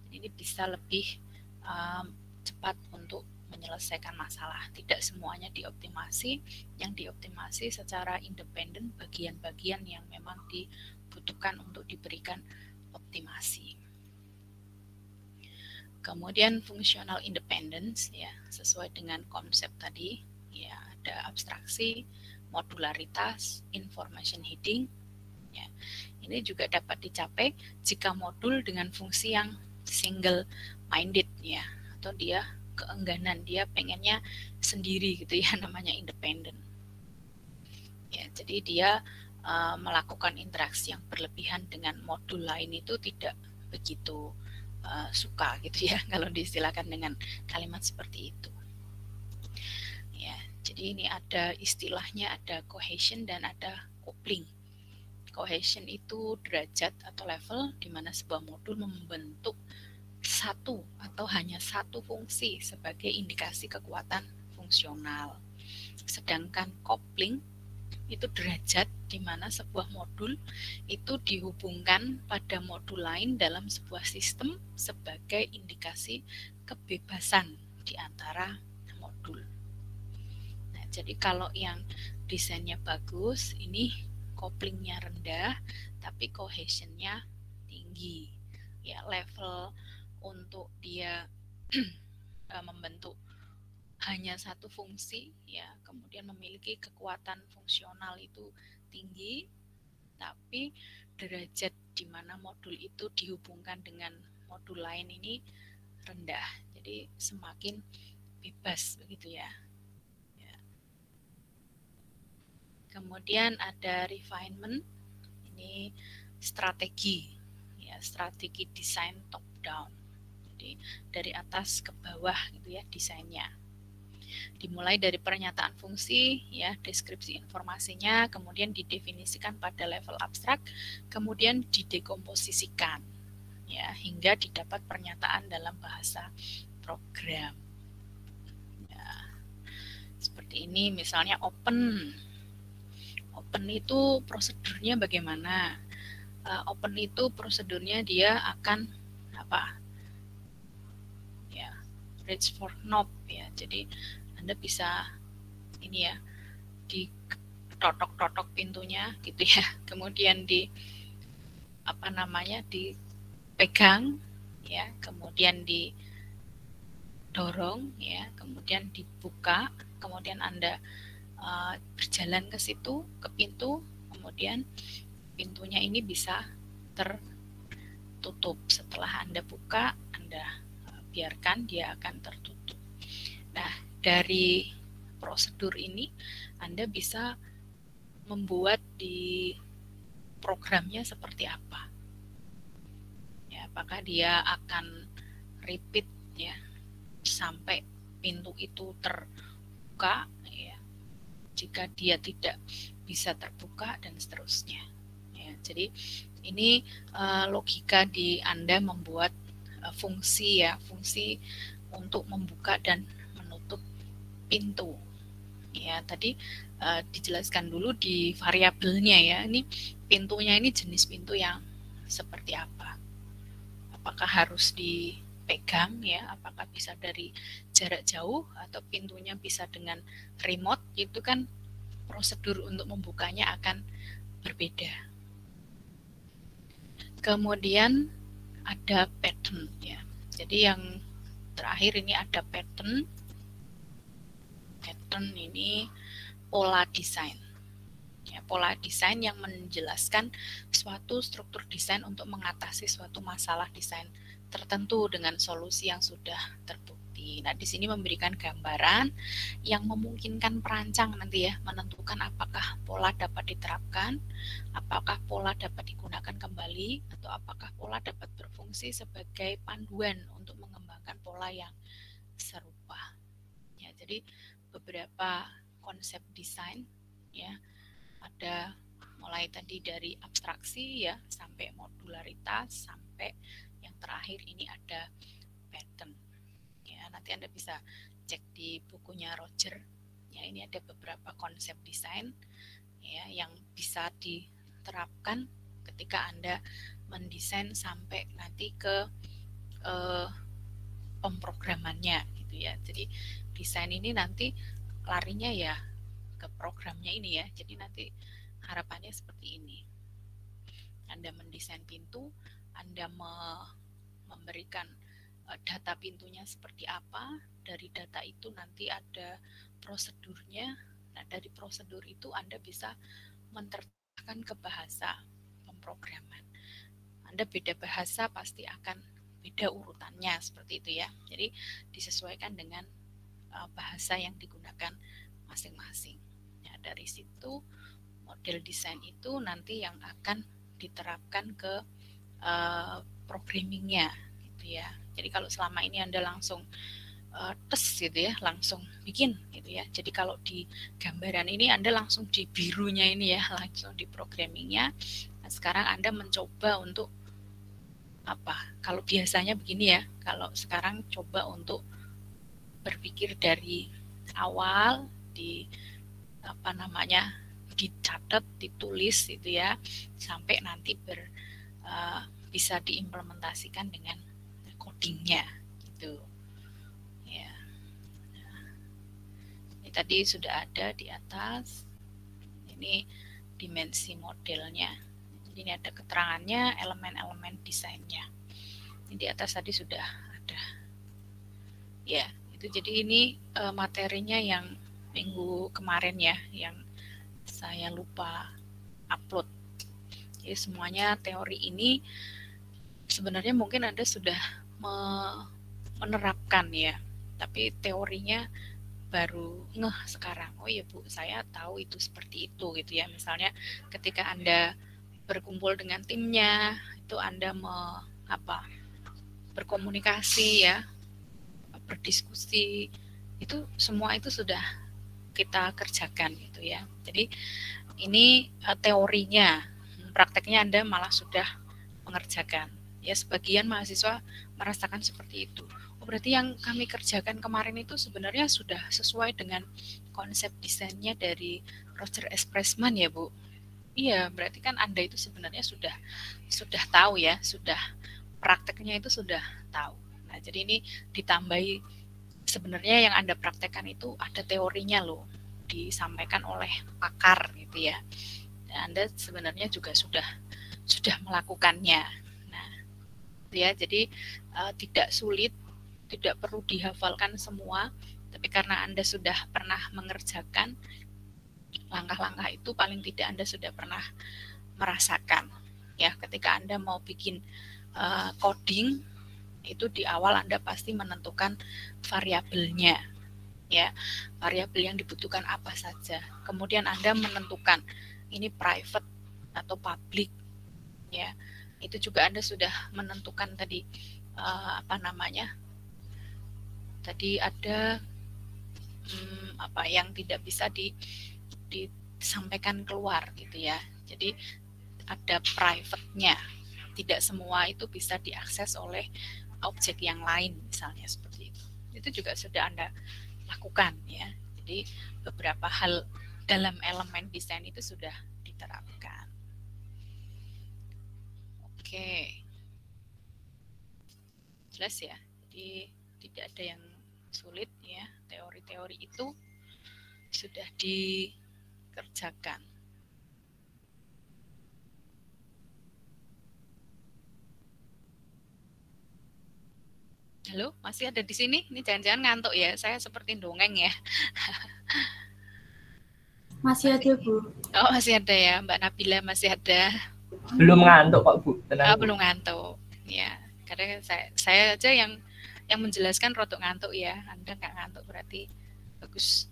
Jadi ini bisa lebih cepat untuk menyelesaikan masalah. Tidak semuanya dioptimasi, yang dioptimasi secara independen bagian-bagian yang memang dibutuhkan untuk diberikan optimasi. Kemudian functional independence ya, sesuai dengan konsep tadi ya, ada abstraksi, modularitas, information heading ya. Ini juga dapat dicapai jika modul dengan fungsi yang single minded ya, atau dia keengganan, dia pengennya sendiri gitu ya, namanya independen. Ya, jadi dia melakukan interaksi yang berlebihan dengan modul lain itu tidak begitu suka gitu ya kalau diistilahkan dengan kalimat seperti itu. Ya, jadi ini ada istilahnya, ada cohesion dan ada coupling. Cohesion itu derajat atau level di mana sebuah modul membentuk satu atau hanya satu fungsi sebagai indikasi kekuatan fungsional. Sedangkan coupling itu derajat di mana sebuah modul itu dihubungkan pada modul lain dalam sebuah sistem sebagai indikasi kebebasan di antara modul. Nah, jadi kalau yang desainnya bagus, ini couplingnya rendah, tapi cohesionnya tinggi. Ya, level untuk dia membentuk hanya satu fungsi ya, kemudian memiliki kekuatan fungsional itu tinggi, tapi derajat di mana modul itu dihubungkan dengan modul lain ini rendah. Jadi semakin bebas begitu ya. Kemudian ada refinement, ini strategi ya, strategi desain top down. Jadi dari atas ke bawah gitu ya desainnya. Dimulai dari pernyataan fungsi, ya, deskripsi informasinya, kemudian didefinisikan pada level abstrak, kemudian didekomposisikan, ya, hingga didapat pernyataan dalam bahasa program. Ya, seperti ini, misalnya open. Open itu prosedurnya bagaimana? Open itu prosedurnya dia akan apa? Ya, reach for knob, ya. Jadi Anda bisa ini ya, ditotok-totok pintunya gitu ya. Kemudian dipegang ya, kemudian didorong ya, kemudian dibuka, kemudian Anda berjalan ke situ, ke pintu, kemudian pintunya ini bisa tertutup. Setelah Anda buka, Anda biarkan dia akan tertutup. Nah, dari prosedur ini Anda bisa membuat di programnya seperti apa. Ya, apakah dia akan repeat ya sampai pintu itu terbuka ya. Jika dia tidak bisa terbuka dan seterusnya. Ya, jadi ini logika di Anda membuat fungsi ya, fungsi untuk membuka dan menutup pintu. Ya, tadi dijelaskan dulu di variabelnya ya. Ini pintunya ini jenis pintu yang seperti apa? Apakah harus dipegang ya? Apakah bisa dari jarak jauh atau pintunya bisa dengan remote? Itu kan prosedur untuk membukanya akan berbeda. Kemudian ada pattern ya. Jadi yang terakhir ini ada pattern. Pattern ini pola desain. Ya, pola desain yang menjelaskan suatu struktur desain untuk mengatasi suatu masalah desain tertentu dengan solusi yang sudah terbukti. Nah, di sini memberikan gambaran yang memungkinkan perancang nanti ya menentukan apakah pola dapat diterapkan, apakah pola dapat digunakan kembali, atau apakah pola dapat berfungsi sebagai panduan untuk mengembangkan pola yang serupa. Ya, jadi beberapa konsep desain ya, ada mulai tadi dari abstraksi ya sampai modularitas, sampai yang terakhir ini ada pattern ya. Nanti Anda bisa cek di bukunya Roger ya, ini ada beberapa konsep desain ya yang bisa diterapkan ketika Anda mendesain sampai nanti ke pemrogramannya gitu ya. Jadi desain ini nanti larinya ya ke programnya ini ya. Jadi nanti harapannya seperti ini. Anda mendesain pintu, Anda memberikan data pintunya seperti apa. Dari data itu nanti ada prosedurnya. Nah, dari prosedur itu Anda bisa menerjemahkan ke bahasa pemrograman. Anda beda bahasa pasti akan beda urutannya seperti itu ya. Jadi disesuaikan dengan bahasa yang digunakan masing-masing. Ya, dari situ model desain itu nanti yang akan diterapkan ke programmingnya gitu ya. Jadi kalau selama ini Anda langsung tes gitu ya, langsung bikin gitu ya. Jadi kalau di gambaran ini Anda langsung di birunya ini ya, langsung di programmingnya. Nah, sekarang Anda mencoba untuk apa? Kalau biasanya begini ya, kalau sekarang coba untuk berpikir dari awal dicatat, ditulis gitu ya, sampai nanti bisa diimplementasikan dengan codingnya gitu ya. Ini tadi sudah ada di atas, ini dimensi modelnya. Jadi ini ada keterangannya, elemen-elemen desainnya. Ini di atas tadi sudah ada ya. Jadi ini materinya yang minggu kemarin ya, yang saya lupa upload. Jadi semuanya teori ini sebenarnya mungkin Anda sudah menerapkan ya, tapi teorinya baru ngeh sekarang. Oh iya Bu, saya tahu itu seperti itu gitu ya. Misalnya ketika Anda berkumpul dengan timnya, itu Anda berkomunikasi ya, berdiskusi itu semua itu sudah kita kerjakan gitu ya. Jadi ini teorinya, prakteknya Anda malah sudah mengerjakan. Ya, sebagian mahasiswa merasakan seperti itu. Oh, berarti yang kami kerjakan kemarin itu sebenarnya sudah sesuai dengan konsep desainnya dari Roger S. Pressman ya, Bu. Iya, berarti kan Anda itu sebenarnya sudah tahu ya, sudah prakteknya itu sudah tahu. Nah, jadi ini ditambahi sebenarnya yang Anda praktekkan itu ada teorinya loh, disampaikan oleh pakar gitu ya. Dan Anda sebenarnya juga sudah melakukannya. Nah, ya, jadi tidak sulit, tidak perlu dihafalkan semua, tapi karena Anda sudah pernah mengerjakan langkah-langkah itu, paling tidak Anda sudah pernah merasakan. Ya, ketika Anda mau bikin coding, itu di awal Anda pasti menentukan variabelnya, ya, variabel yang dibutuhkan apa saja. Kemudian Anda menentukan ini private atau public, ya. Itu juga Anda sudah menentukan tadi tadi ada apa yang tidak bisa disampaikan keluar gitu ya. Jadi ada private-nya. Tidak semua itu bisa diakses oleh objek yang lain, misalnya seperti itu. Itu juga sudah Anda lakukan ya. Jadi beberapa hal dalam elemen desain itu sudah diterapkan. Oke. Jelas ya. Jadi tidak ada yang sulit ya. Teori-teori itu sudah dikerjakan. Halo, masih ada di sini? Ini jangan-jangan ngantuk ya? Saya seperti dongeng ya. Masih ada, Bu. Oh, masih ada ya, Mbak Nabila masih ada. Belum ngantuk kok, Bu. Tenang. Belum ngantuk. Ya, karena saya aja yang menjelaskan rodok ngantuk ya. Anda nggak ngantuk berarti bagus.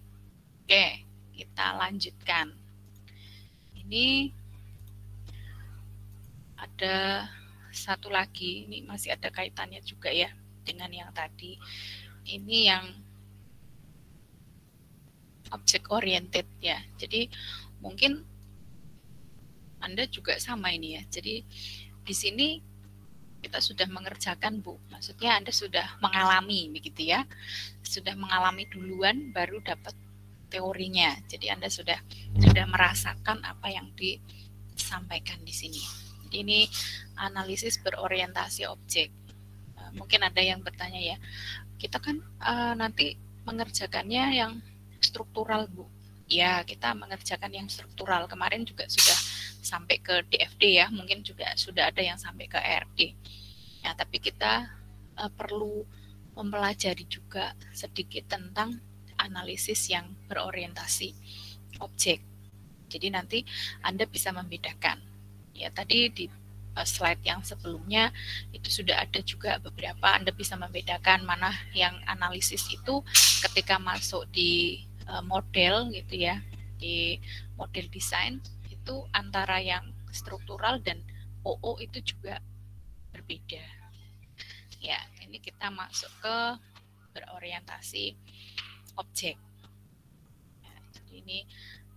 Oke, kita lanjutkan. Ini ada satu lagi, ini masih ada kaitannya juga ya dengan yang tadi. Ini yang object oriented ya. Jadi mungkin Anda juga sama ini ya. Jadi di sini kita sudah mengerjakan, Bu. Maksudnya Anda sudah mengalami begitu ya. Sudah mengalami duluan baru dapat teorinya. Jadi Anda sudah merasakan apa yang disampaikan di sini. Jadi ini analisis berorientasi objek. Mungkin ada yang bertanya ya, kita kan nanti mengerjakannya yang struktural, Bu. Ya, kita mengerjakan yang struktural. Kemarin juga sudah sampai ke DFD ya, mungkin juga sudah ada yang sampai ke ERD. Ya, tapi kita perlu mempelajari juga sedikit tentang analisis yang berorientasi objek. Jadi nanti Anda bisa membedakan. Ya, tadi di slide yang sebelumnya itu sudah ada juga beberapa, Anda bisa membedakan mana yang analisis itu ketika masuk di model gitu ya, di model desain itu antara yang struktural dan OO itu juga berbeda. Ya, ini kita masuk ke berorientasi objek. Ya, jadi ini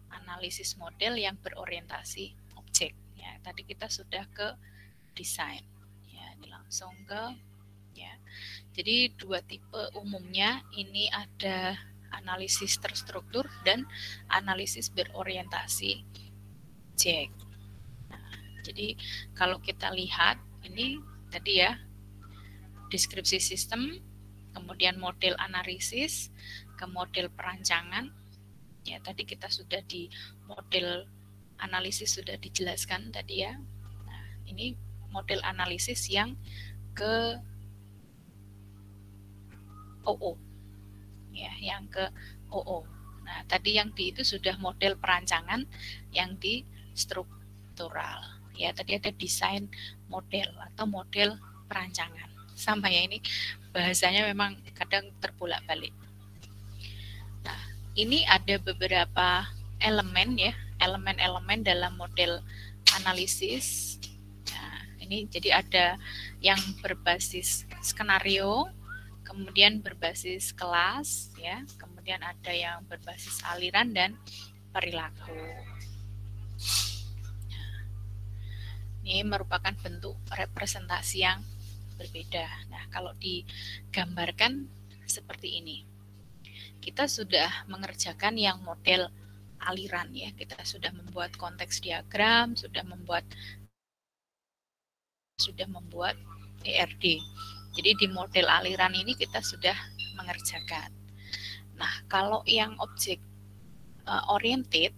analisis model yang berorientasi objek. Ya, tadi kita sudah ke desain. Ya, ini langsung ke ya. Jadi dua tipe umumnya ini ada analisis terstruktur dan analisis berorientasi objek. Nah, jadi kalau kita lihat ini tadi ya, deskripsi sistem, kemudian model analisis, ke model perancangan. Ya, tadi kita sudah di model analisis sudah dijelaskan tadi ya. Nah, ini model analisis yang ke OO. Ya, yang ke OO. Nah, tadi yang di itu sudah model perancangan, yang di struktural. Ya, tadi ada desain model atau model perancangan. Sama ya, ini bahasanya memang kadang terbolak-balik. Nah, ini ada beberapa elemen ya, elemen-elemen dalam model analisis. Nah, ini jadi ada yang berbasis skenario, kemudian berbasis kelas ya, kemudian ada yang berbasis aliran dan perilaku. Ini merupakan bentuk representasi yang berbeda. Nah, kalau digambarkan seperti ini, kita sudah mengerjakan yang model aliran ya, kita sudah membuat konteks diagram, sudah membuat ERD. Jadi di model aliran ini kita sudah mengerjakan. Nah, kalau yang objek oriented,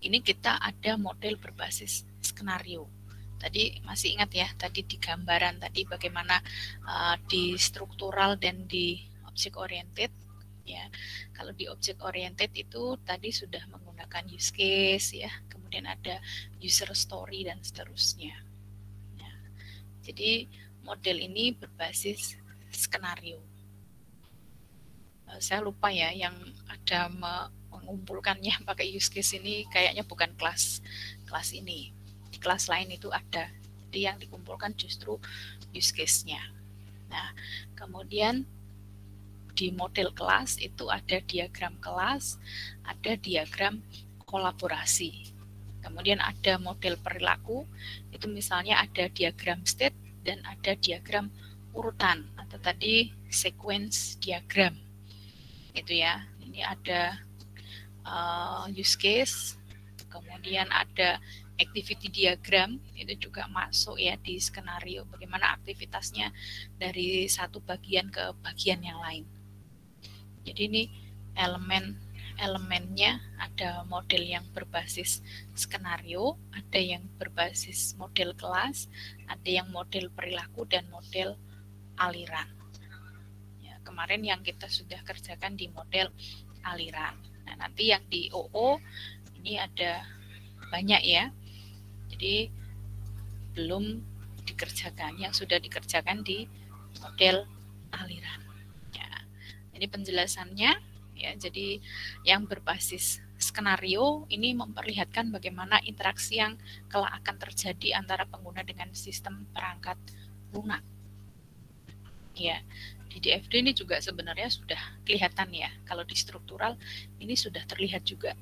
ini kita ada model berbasis skenario. Tadi masih ingat ya, tadi di gambaran tadi bagaimana di struktural dan di objek oriented ya. Kalau di objek oriented itu tadi sudah menggunakan use case ya, kemudian ada user story dan seterusnya. Ya. Jadi model ini berbasis skenario. Saya lupa ya yang ada mengumpulkannya pakai use case ini, kayaknya bukan kelas ini. Di kelas lain itu ada. Jadi yang dikumpulkan justru use case-nya. Nah, kemudian di model kelas itu ada diagram kelas, ada diagram kolaborasi. Kemudian ada model perilaku, itu misalnya ada diagram state dan ada diagram urutan atau tadi sequence diagram. Itu ya. Ini ada use case, kemudian ada activity diagram, itu juga masuk ya di skenario bagaimana aktivitasnya dari satu bagian ke bagian yang lain. Jadi ini elemennya ada model yang berbasis skenario, ada yang berbasis model kelas, ada yang model perilaku dan model aliran. Ya, kemarin yang kita sudah kerjakan di model aliran. Nah, nanti yang di OO ini ada banyak ya. Jadi belum dikerjakan, yang sudah dikerjakan di model aliran. Ya, ini penjelasannya. Ya, jadi yang berbasis skenario ini memperlihatkan bagaimana interaksi yang kelak akan terjadi antara pengguna dengan sistem perangkat lunak. Ya, di DFD ini juga sebenarnya sudah kelihatan ya. Kalau di struktural ini sudah terlihat juga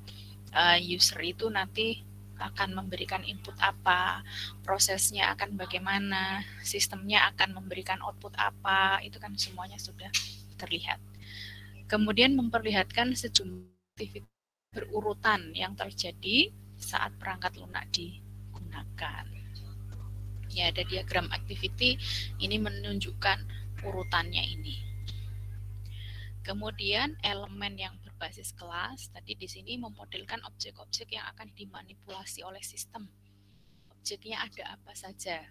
user itu nanti akan memberikan input apa, prosesnya akan bagaimana, sistemnya akan memberikan output apa, itu kan semuanya sudah terlihat. Kemudian memperlihatkan sejumlah aktivitas berurutan yang terjadi saat perangkat lunak digunakan. Ya, ada diagram activity, ini menunjukkan urutannya ini. Kemudian elemen yang berbasis kelas, tadi di sini memodelkan objek-objek yang akan dimanipulasi oleh sistem. Objeknya ada apa saja.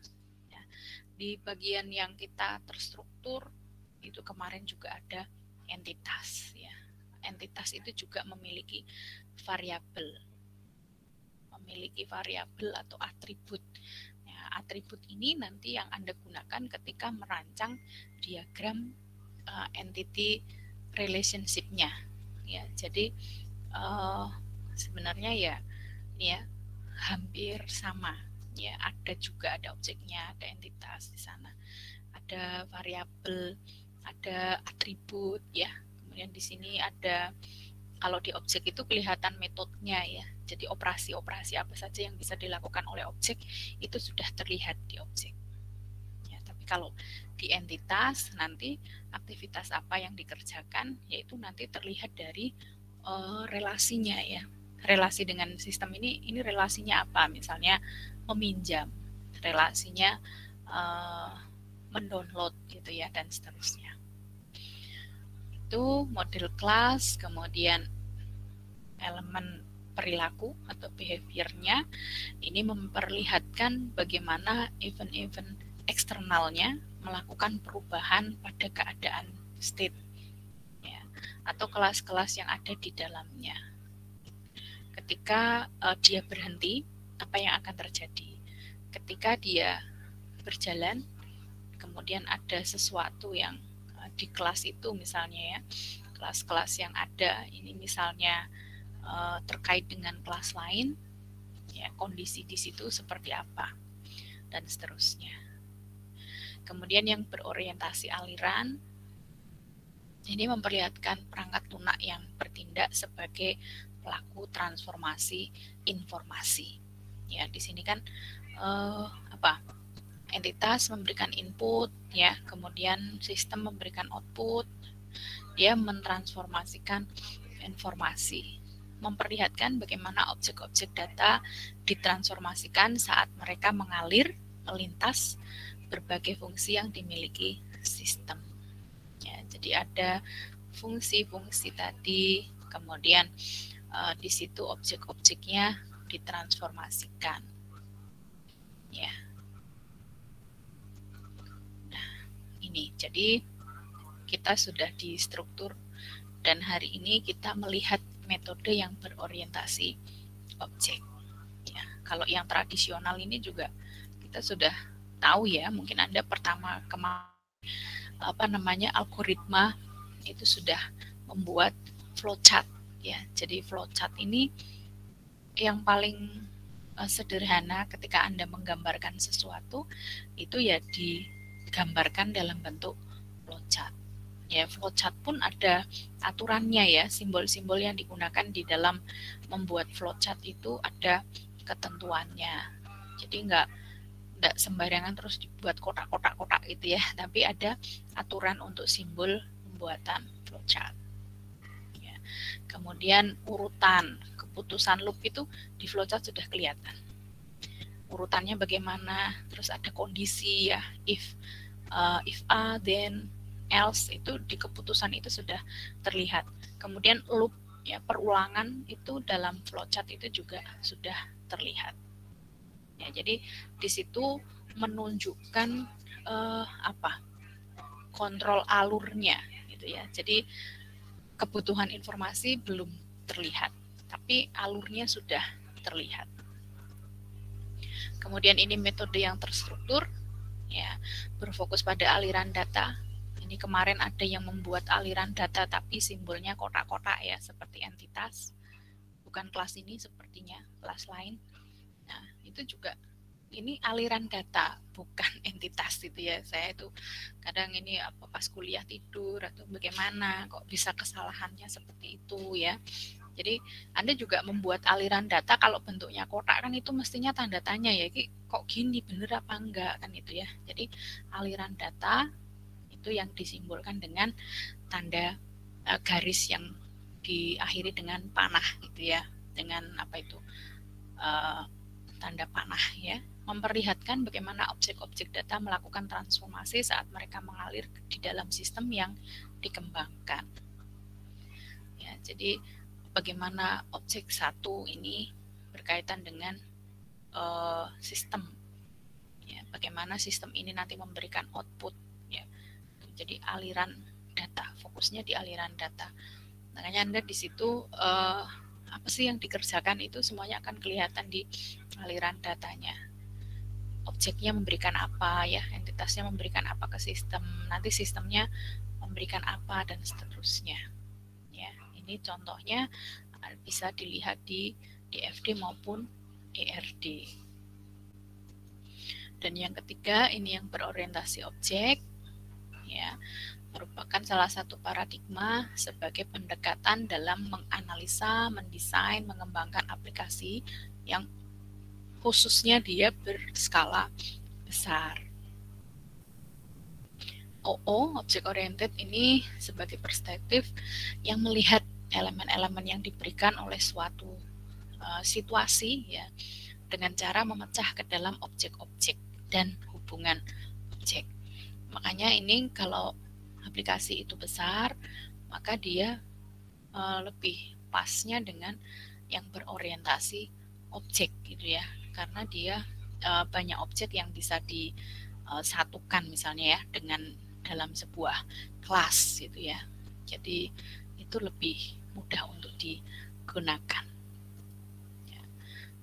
Ya, di bagian yang kita terstruktur, itu kemarin juga ada entitas ya. Entitas itu juga memiliki variabel atau atribut ya, atribut ini nanti yang Anda gunakan ketika merancang diagram entity relationship-nya ya. Jadi sebenarnya ya ini ya hampir sama ya, ada objeknya, ada entitas di sana, ada variabel, ada atribut ya. Kemudian di sini ada, kalau di objek itu kelihatan metodenya ya. Jadi operasi-operasi apa saja yang bisa dilakukan oleh objek itu sudah terlihat di objek. Ya, tapi kalau di entitas nanti aktivitas apa yang dikerjakan yaitu nanti terlihat dari relasinya ya. Relasi dengan sistem ini relasinya apa? Misalnya meminjam, relasinya mendownload gitu ya, dan seterusnya. Itu model kelas. Kemudian elemen perilaku atau behaviornya ini memperlihatkan bagaimana event-event eksternalnya melakukan perubahan pada keadaan state ya, atau kelas-kelas yang ada di dalamnya. Ketika dia berhenti, apa yang akan terjadi? Ketika dia berjalan, kemudian ada sesuatu yang di kelas itu misalnya ya, kelas-kelas yang ada ini misalnya terkait dengan kelas lain ya, kondisi di situ seperti apa dan seterusnya. Kemudian yang berorientasi aliran, ini memperlihatkan perangkat lunak yang bertindak sebagai pelaku transformasi informasi. Ya, di sini kan entitas memberikan input, ya, kemudian sistem memberikan output, dia mentransformasikan informasi, memperlihatkan bagaimana objek-objek data ditransformasikan saat mereka mengalir melintas berbagai fungsi yang dimiliki sistem. Ya, jadi ada fungsi-fungsi tadi, kemudian di situ objek-objeknya ditransformasikan. Ya. Nah, ini jadi kita sudah di struktur dan hari ini kita melihat metode yang berorientasi objek. Ya, kalau yang tradisional ini juga kita sudah tahu ya, mungkin Anda pertama kemarin algoritma itu sudah membuat flowchart ya. Jadi flowchart ini yang paling sederhana ketika Anda menggambarkan sesuatu itu ya digambarkan dalam bentuk flowchart. Ya, flowchart pun ada aturannya ya, simbol-simbol yang digunakan di dalam membuat flowchart itu ada ketentuannya. Jadi enggak sembarangan terus dibuat kotak-kotak gitu ya, tapi ada aturan untuk simbol pembuatan flowchart. Ya. Kemudian urutan keputusan loop itu di flowchart sudah kelihatan. Urutannya bagaimana, terus ada kondisi ya, if A then else, itu di keputusan itu sudah terlihat. Kemudian loop ya, perulangan itu dalam flowchart itu juga sudah terlihat. Ya, jadi di situ menunjukkan kontrol alurnya gitu ya. Jadi kebutuhan informasi belum terlihat, tapi alurnya sudah terlihat. Kemudian ini metode yang terstruktur ya, berfokus pada aliran data. Ini kemarin ada yang membuat aliran data tapi simbolnya kotak-kotak ya, seperti entitas. Bukan kelas ini, sepertinya kelas lain. Nah, itu juga ini aliran data, bukan entitas gitu ya. Saya itu kadang ini pas kuliah tidur atau bagaimana kok bisa kesalahannya seperti itu ya. Jadi Anda juga membuat aliran data, kalau bentuknya kotak kan itu mestinya tanda tanya ya, kok gini bener apa enggak kan itu ya. Jadi aliran data itu yang disimbolkan dengan tanda garis yang diakhiri dengan panah gitu ya, dengan tanda panah ya, memperlihatkan bagaimana objek-objek data melakukan transformasi saat mereka mengalir di dalam sistem yang dikembangkan. Ya, jadi bagaimana objek satu ini berkaitan dengan sistem. Ya, bagaimana sistem ini nanti memberikan output. Ya. Jadi aliran data, fokusnya di aliran data. Makanya Anda di situ apa sih yang dikerjakan itu semuanya akan kelihatan di aliran datanya. Objeknya memberikan apa ya, entitasnya memberikan apa ke sistem, nanti sistemnya memberikan apa dan seterusnya. Ya, ini contohnya bisa dilihat di DFD maupun ERD. Dan yang ketiga ini yang berorientasi objek ya, merupakan salah satu paradigma sebagai pendekatan dalam menganalisa, mendesain, mengembangkan aplikasi yang khususnya dia berskala besar. OO, Object Oriented, ini sebagai perspektif yang melihat elemen-elemen yang diberikan oleh suatu situasi ya, dengan cara memecah ke dalam objek-objek dan hubungan objek. Makanya ini kalau aplikasi itu besar, maka dia lebih pasnya dengan yang berorientasi objek gitu ya, karena dia banyak objek yang bisa disatukan misalnya ya dengan dalam sebuah kelas gitu ya. Jadi itu lebih mudah untuk digunakan. Ya.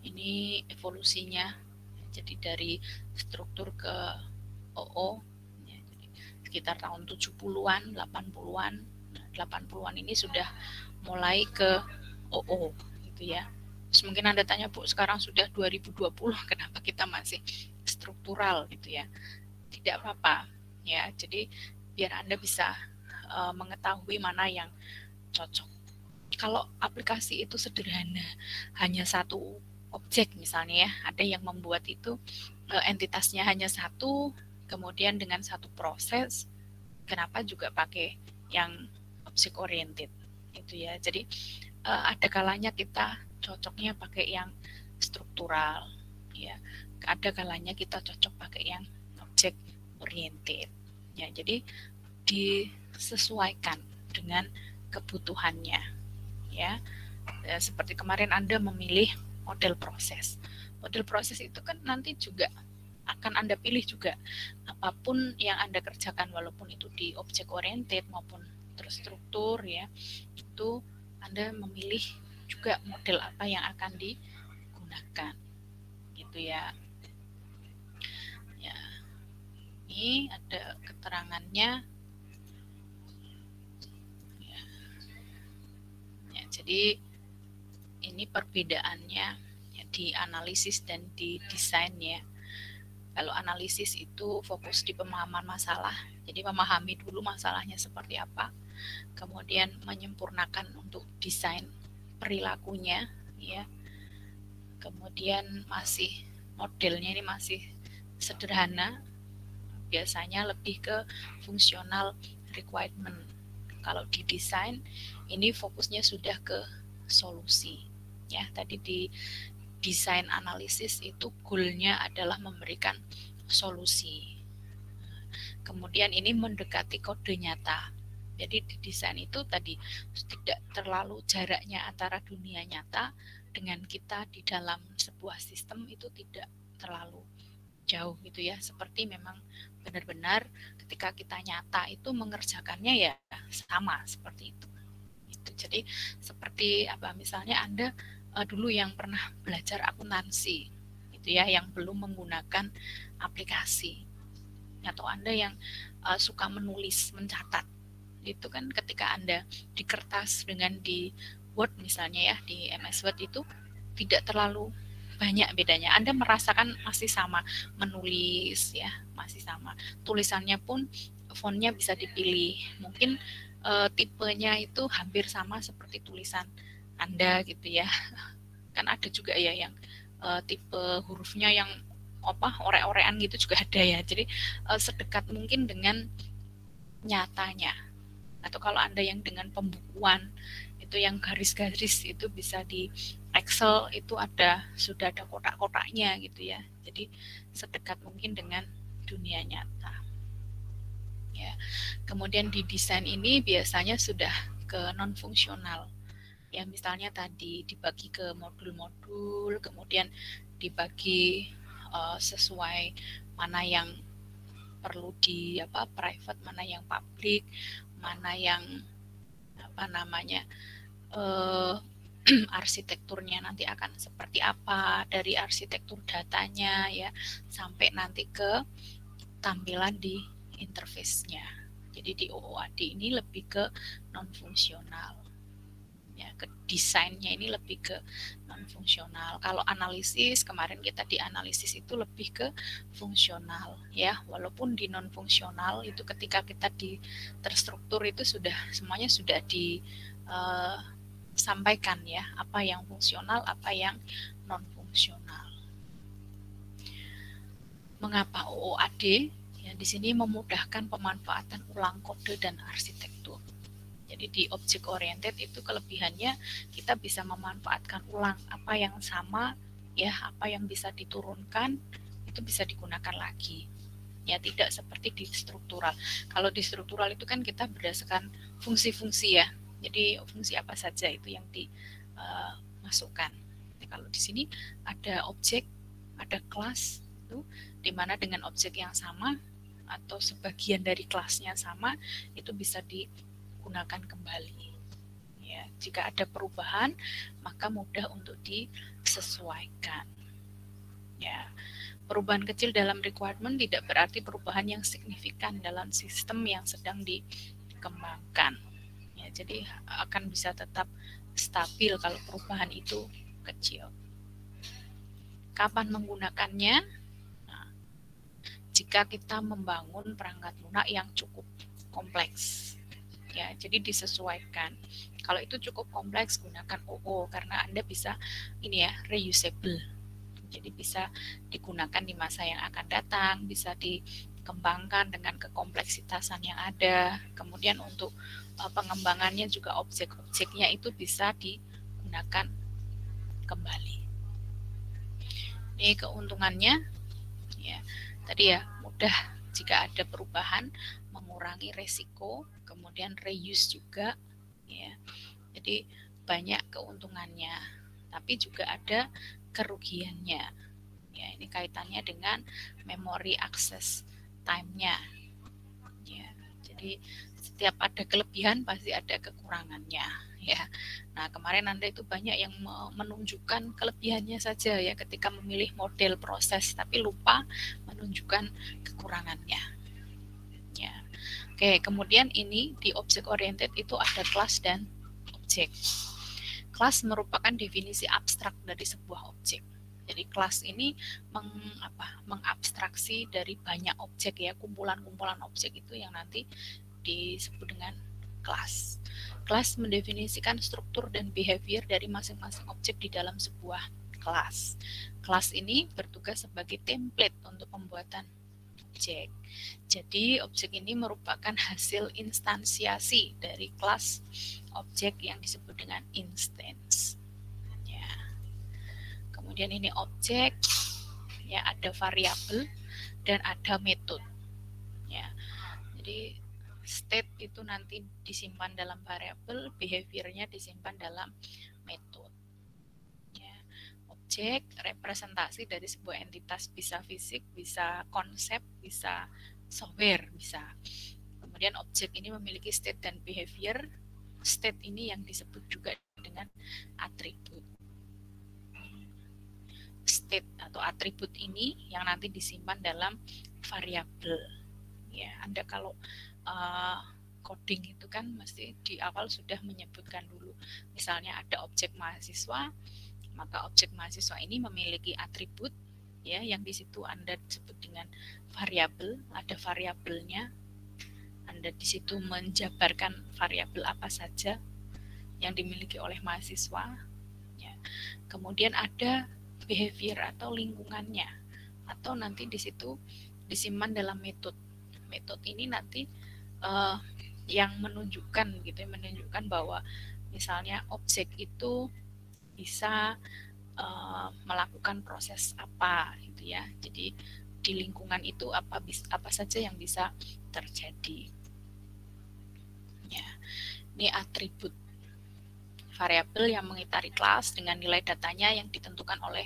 Ini evolusinya, jadi dari struktur ke OO ya, jadi sekitar tahun 70-an, 80-an. 80-an ini sudah mulai ke OO gitu ya. Terus mungkin Anda tanya, Bu, sekarang sudah 2020, kenapa kita masih struktural gitu ya? Tidak apa-apa. ya. Jadi biar Anda bisa mengetahui mana yang cocok. Kalau aplikasi itu sederhana, hanya satu objek misalnya ya, ada yang membuat itu entitasnya hanya satu, kemudian dengan satu proses, kenapa juga pakai yang object oriented itu ya. Jadi ada kalanya kita cocoknya pakai yang struktural ya, ada kalanya kita cocok pakai yang object oriented ya. Jadi disesuaikan dengan kebutuhannya ya. Seperti kemarin Anda memilih model proses. Model proses itu kan nanti juga akan Anda pilih juga apapun yang Anda kerjakan, walaupun itu di object oriented maupun terstruktur ya, itu Anda memilih juga model apa yang akan digunakan gitu ya. Ya, ini ada keterangannya ya. Ya, jadi ini perbedaannya ya, di analisis dan di desain ya. Kalau analisis itu fokus di pemahaman masalah, jadi memahami dulu masalahnya seperti apa, kemudian menyempurnakan untuk desain perilakunya ya. Kemudian masih modelnya ini masih sederhana, biasanya lebih ke fungsional requirement. Kalau di desain ini fokusnya sudah ke solusi ya. Tadi di desain analisis itu goalnya adalah memberikan solusi. Kemudian ini mendekati kode nyata. Jadi di desain itu tadi tidak terlalu jaraknya antara dunia nyata dengan kita di dalam sebuah sistem itu tidak terlalu jauh gitu ya. Seperti memang benar-benar ketika kita nyata itu mengerjakannya ya sama seperti itu. Jadi seperti apa, misalnya Anda dulu yang pernah belajar akuntansi itu ya, yang belum menggunakan aplikasi, atau Anda yang suka menulis, mencatat, itu kan ketika Anda di kertas dengan di Word misalnya ya, di MS Word itu tidak terlalu banyak bedanya. Anda merasakan masih sama menulis ya, masih sama. Tulisannya pun fontnya bisa dipilih. Mungkin tipenya itu hampir sama seperti tulisan Anda gitu ya. Kan ada juga ya yang tipe hurufnya yang orek-orekan gitu juga ada ya. Jadi sedekat mungkin dengan nyatanya. Atau kalau Anda yang dengan pembukuan itu yang garis-garis itu bisa di Excel itu sudah ada kotak-kotaknya gitu ya. Jadi sedekat mungkin dengan dunia nyata. Ya. Kemudian di desain ini biasanya sudah ke non fungsional. Ya, misalnya tadi dibagi ke modul-modul, kemudian dibagi sesuai mana yang perlu di private, mana yang public, mana yang arsitekturnya nanti akan seperti apa, dari arsitektur datanya ya sampai nanti ke tampilan di interface-nya. Jadi di OOAD ini lebih ke non fungsional ya, ke desainnya ini lebih ke non fungsional. Kalau analisis kemarin kita di analisis itu lebih ke fungsional ya, walaupun di non fungsional itu ketika kita di terstruktur itu semuanya sudah disampaikan ya, apa yang fungsional, apa yang non fungsional. Mengapa OOAD? Ya, di sini memudahkan pemanfaatan ulang kode dan arsitektur. Jadi di object oriented itu kelebihannya kita bisa memanfaatkan ulang apa yang sama ya, apa yang bisa diturunkan itu bisa digunakan lagi. Ya, tidak seperti di struktural. Kalau di struktural itu kan kita berdasarkan fungsi-fungsi ya. Jadi fungsi apa saja itu yang dimasukkan. Kalau di sini ada objek, ada kelas itu, di mana dengan objek yang sama atau sebagian dari kelasnya sama itu bisa digunakan kembali ya. Jika ada perubahan maka mudah untuk disesuaikan ya. Perubahan kecil dalam requirement tidak berarti perubahan yang signifikan dalam sistem yang sedang dikembangkan ya. Jadi akan bisa tetap stabil kalau perubahan itu kecil. Kapan menggunakannya? jika kita membangun perangkat lunak yang cukup kompleks. Ya, jadi disesuaikan. Kalau itu cukup kompleks, gunakan OO karena Anda bisa ini ya, reusable. Jadi bisa digunakan di masa yang akan datang, bisa dikembangkan dengan kekompleksitasan yang ada. Kemudian untuk pengembangannya juga objek-objeknya itu bisa digunakan kembali. Ini keuntungannya ya. Tadi ya, mudah jika ada perubahan, mengurangi resiko, kemudian reuse juga ya. Jadi banyak keuntungannya, tapi juga ada kerugiannya. Ya, ini kaitannya dengan memory access time-nya. Ya, jadi setiap ada kelebihan pasti ada kekurangannya ya. Nah, kemarin Anda itu banyak yang menunjukkan kelebihannya saja ya ketika memilih model proses, tapi lupa menunjukkan kekurangannya. Ya. Oke, kemudian ini di object oriented itu ada kelas dan objek. Kelas merupakan definisi abstrak dari sebuah objek. Jadi kelas ini mengabstraksi dari banyak objek ya, kumpulan-kumpulan objek itu yang nanti disebut dengan kelas. Kelas mendefinisikan struktur dan behavior dari masing-masing objek di dalam sebuah kelas. Kelas ini bertugas sebagai template untuk pembuatan objek. Jadi objek ini merupakan hasil instansiasi dari kelas objek yang disebut dengan instance. Ya. Kemudian ini objek, ya ada variabel dan ada metode. Ya. Jadi state itu nanti disimpan dalam variabel, behaviornya disimpan dalam metode. Ya. Objek representasi dari sebuah entitas, bisa fisik, bisa konsep, bisa software, bisa. Kemudian objek ini memiliki state dan behavior. State ini yang disebut juga dengan atribut. State atau atribut ini yang nanti disimpan dalam variabel. Ya, Anda kalau coding itu kan mesti di awal sudah menyebutkan dulu. Misalnya ada objek mahasiswa, maka objek mahasiswa ini memiliki atribut ya yang di situ Anda sebut dengan variabel, ada variabelnya. Anda di situ menjabarkan variabel apa saja yang dimiliki oleh mahasiswa. Ya. Kemudian ada behavior atau lingkungannya, atau nanti di situ disimpan dalam metode. Metode ini nanti yang menunjukkan gitu, menunjukkan bahwa misalnya objek itu bisa melakukan proses apa gitu ya. Jadi di lingkungan itu apa saja yang bisa terjadi. Ya, ini atribut variabel yang mengitari kelas dengan nilai datanya yang ditentukan oleh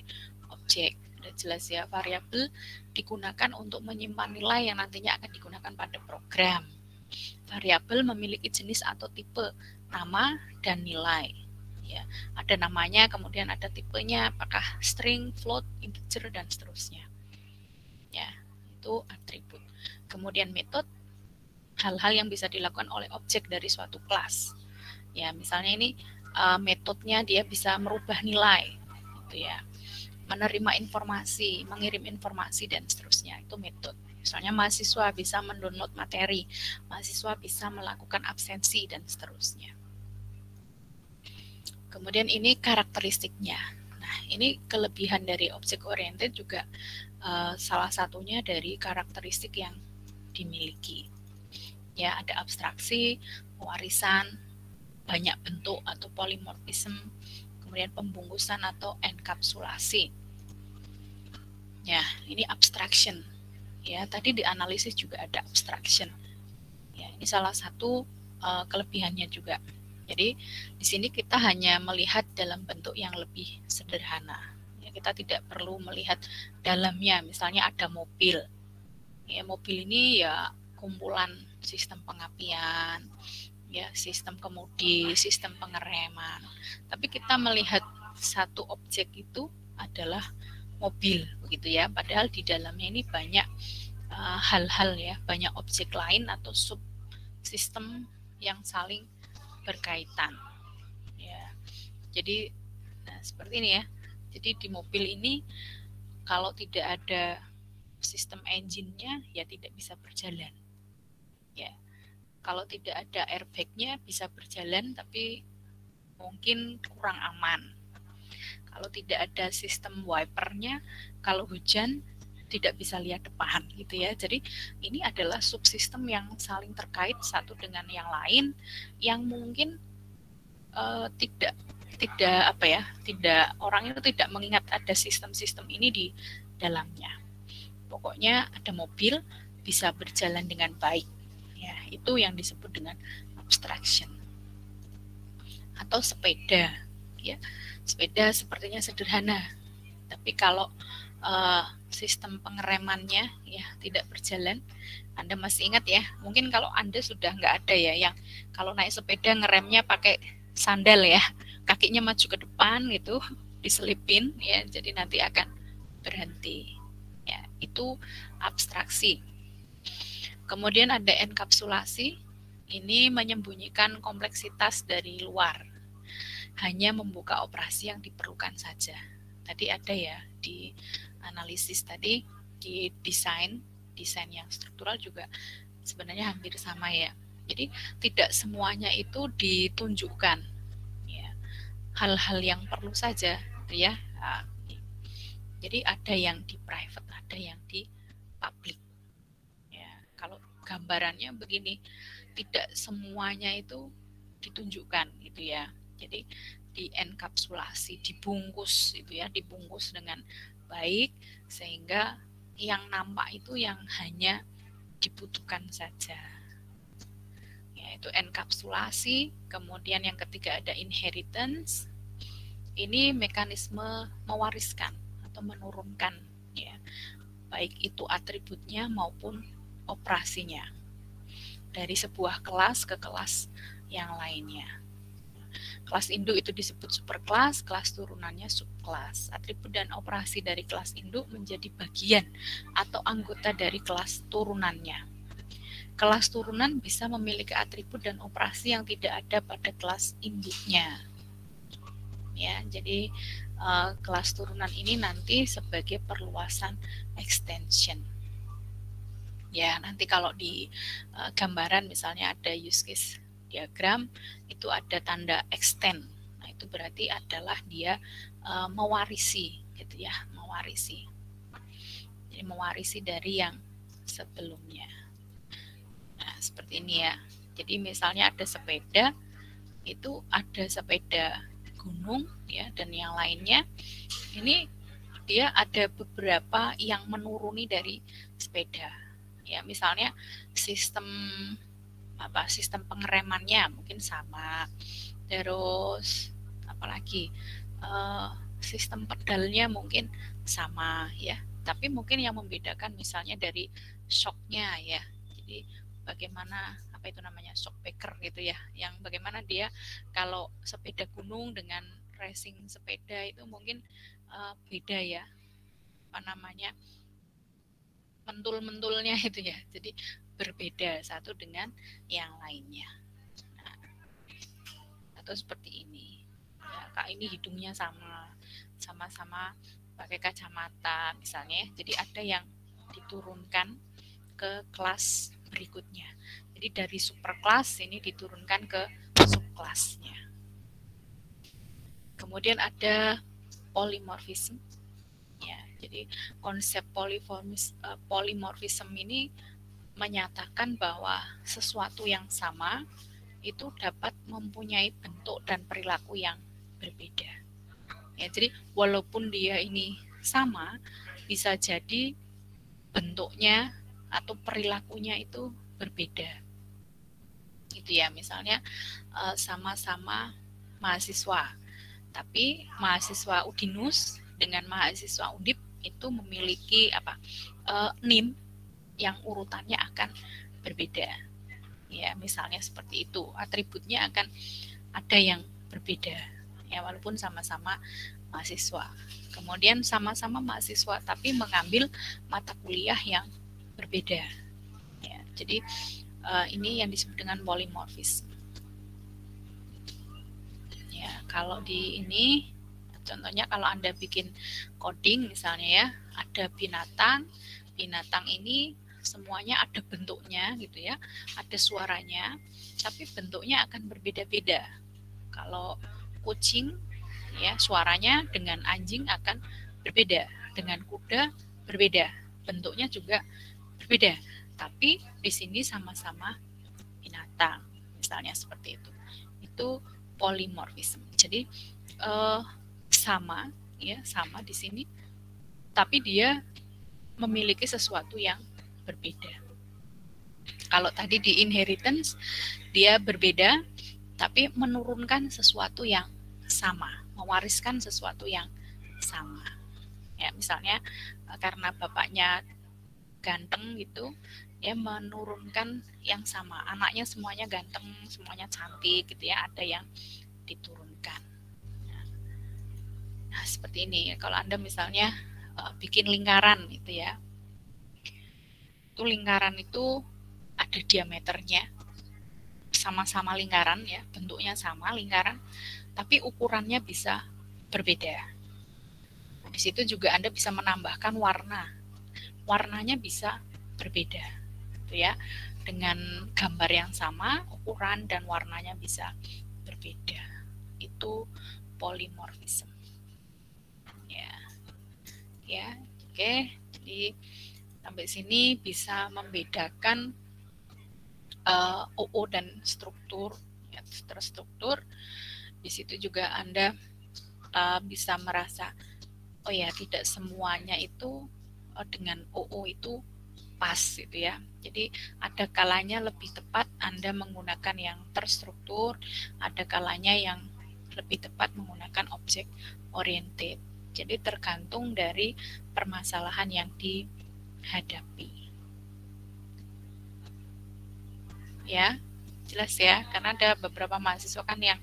objek. Sudah jelas ya, variabel digunakan untuk menyimpan nilai yang nantinya akan digunakan pada program. Variabel memiliki jenis atau tipe, nama dan nilai. Ya, ada namanya, kemudian ada tipenya, apakah string, float, integer dan seterusnya. Ya, itu atribut. Kemudian metode, hal-hal yang bisa dilakukan oleh objek dari suatu kelas. Ya, misalnya ini metodenya dia bisa merubah nilai, gitu ya, menerima informasi, mengirim informasi dan seterusnya, itu metode. Misalnya mahasiswa bisa mendownload materi, mahasiswa bisa melakukan absensi dan seterusnya. Kemudian ini karakteristiknya. Nah, ini kelebihan dari object oriented juga salah satunya dari karakteristik yang dimiliki. Ya, ada abstraksi, pewarisan, banyak bentuk atau polimorfisme, kemudian pembungkusan atau enkapsulasi. Ya, ini abstraction. Ya, tadi di analisis juga ada abstraction. Ya, ini salah satu kelebihannya juga. Jadi di sini kita hanya melihat dalam bentuk yang lebih sederhana. Ya, kita tidak perlu melihat dalamnya. Misalnya ada mobil. Ya, mobil ini ya kumpulan sistem pengapian, ya sistem kemudi, sistem pengereman. Tapi kita melihat satu objek itu adalah mobil, begitu ya. Padahal di dalamnya ini banyak hal-hal ya, banyak objek lain atau subsistem yang saling berkaitan. Ya, jadi seperti ini ya. Jadi di mobil ini kalau tidak ada sistem engine-nya ya tidak bisa berjalan. Ya, kalau tidak ada airbag-nya bisa berjalan tapi mungkin kurang aman. Kalau tidak ada sistem wipernya, kalau hujan tidak bisa lihat depan gitu ya. Jadi ini adalah subsistem yang saling terkait satu dengan yang lain, yang mungkin tidak orang itu tidak mengingat ada sistem-sistem ini di dalamnya. Pokoknya ada mobil bisa berjalan dengan baik. Ya, itu yang disebut dengan abstraction. Atau sepeda, ya. Sepeda sepertinya sederhana, tapi kalau sistem pengeremannya ya tidak berjalan, Anda masih ingat ya, mungkin kalau Anda sudah nggak ada ya yang kalau naik sepeda ngeremnya pakai sandal ya, kakinya maju ke depan gitu, diselipin ya, jadi nanti akan berhenti. Ya, itu abstraksi. Kemudian ada enkapsulasi, ini menyembunyikan kompleksitas dari luar, hanya membuka operasi yang diperlukan saja. Tadi ada ya di analisis tadi, di desain yang struktural juga sebenarnya hampir sama ya. Jadi tidak semuanya itu ditunjukkan, ya. Hal-hal yang perlu saja, ya. Jadi ada yang di private, ada yang di public. Ya, kalau gambarannya begini, tidak semuanya itu ditunjukkan, gitu ya. Jadi dienkapsulasi, dibungkus itu ya, dibungkus dengan baik sehingga yang nampak itu yang hanya dibutuhkan saja. Yaitu enkapsulasi. Kemudian yang ketiga ada inheritance. Ini mekanisme mewariskan atau menurunkan ya, baik itu atributnya maupun operasinya dari sebuah kelas ke kelas yang lainnya. Kelas induk itu disebut superkelas, kelas turunannya subkelas. Atribut dan operasi dari kelas induk menjadi bagian atau anggota dari kelas turunannya. Kelas turunan bisa memiliki atribut dan operasi yang tidak ada pada kelas induknya. Ya, jadi kelas turunan ini nanti sebagai perluasan extension. Ya, nanti kalau di gambaran misalnya ada use case diagram, itu ada tanda extend. Nah, itu berarti adalah dia mewarisi gitu ya, mewarisi. Jadi mewarisi dari yang sebelumnya. Nah, seperti ini ya. Jadi misalnya ada sepeda, itu ada sepeda gunung ya dan yang lainnya. Ini dia ada beberapa yang menuruni dari sepeda. Ya, misalnya sistem pengeremannya mungkin sama, terus apalagi sistem pedalnya mungkin sama ya, tapi mungkin yang membedakan misalnya dari shocknya ya, jadi bagaimana apa itu namanya shock breaker gitu ya, yang bagaimana dia kalau sepeda gunung dengan racing sepeda itu mungkin beda ya, apa namanya mentul-mentulnya itu ya, jadi berbeda satu dengan yang lainnya. Nah, atau seperti ini ya, Kak, ini hidungnya sama-sama pakai kacamata misalnya, jadi ada yang diturunkan ke kelas berikutnya, jadi dari superkelas ini diturunkan ke subkelasnya. Kemudian ada polymorphism. Jadi konsep polymorphism ini menyatakan bahwa sesuatu yang sama itu dapat mempunyai bentuk dan perilaku yang berbeda. Ya, jadi walaupun dia ini sama, bisa jadi bentuknya atau perilakunya itu berbeda. Itu ya, misalnya sama-sama mahasiswa, tapi mahasiswa Udinus dengan mahasiswa Undip itu memiliki NIM yang urutannya akan berbeda. Ya, misalnya seperti itu. Atributnya akan ada yang berbeda. Ya, walaupun sama-sama mahasiswa. Kemudian sama-sama mahasiswa tapi mengambil mata kuliah yang berbeda. Ya, jadi ini yang disebut dengan polymorphism. Ya, kalau di ini contohnya kalau Anda bikin coding misalnya ya, ada binatang binatang ini semuanya ada bentuknya gitu ya, ada suaranya, tapi bentuknya akan berbeda-beda. Kalau kucing ya suaranya dengan anjing akan berbeda, dengan kuda berbeda, bentuknya juga berbeda. Tapi di sini sama-sama binatang, misalnya seperti itu. Itu polimorfisme. Jadi sama ya, sama di sini, tapi dia memiliki sesuatu yang berbeda. Kalau tadi di inheritance dia berbeda tapi menurunkan sesuatu yang sama, mewariskan sesuatu yang sama. Ya, misalnya karena bapaknya ganteng gitu, ya menurunkan yang sama. Anaknya semuanya ganteng, semuanya cantik gitu ya, ada yang diturunkan. Nah, seperti ini. Kalau Anda misalnya bikin lingkaran gitu ya. Itu lingkaran itu ada diameternya, sama-sama lingkaran ya, bentuknya sama lingkaran, tapi ukurannya bisa berbeda. Di situ juga Anda bisa menambahkan warna. Warnanya bisa berbeda, gitu ya. Dengan gambar yang sama, ukuran dan warnanya bisa berbeda. Itu polimorfisme. Ya, oke. Jadi sampai sini bisa membedakan OO dan struktur, ya, terstruktur. Di situ juga Anda bisa merasa, oh ya, tidak semuanya itu dengan OO itu pas gitu ya. Jadi ada kalanya lebih tepat Anda menggunakan yang terstruktur, ada kalanya yang lebih tepat menggunakan objek oriented. Jadi tergantung dari permasalahan yang dihadapi. Ya, jelas ya, karena ada beberapa mahasiswa kan yang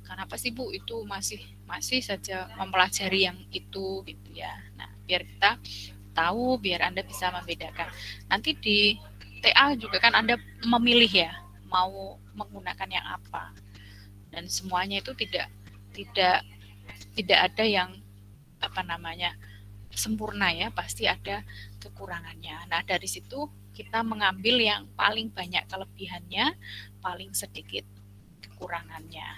kenapa sih Bu itu masih saja mempelajari yang itu gitu ya. Nah, biar kita tahu, biar Anda bisa membedakan. Nanti di TA juga kan Anda memilih ya, mau menggunakan yang apa. Dan semuanya itu tidak ada yang sempurna ya, pasti ada kekurangannya. Nah, dari situ kita mengambil yang paling banyak kelebihannya, paling sedikit kekurangannya.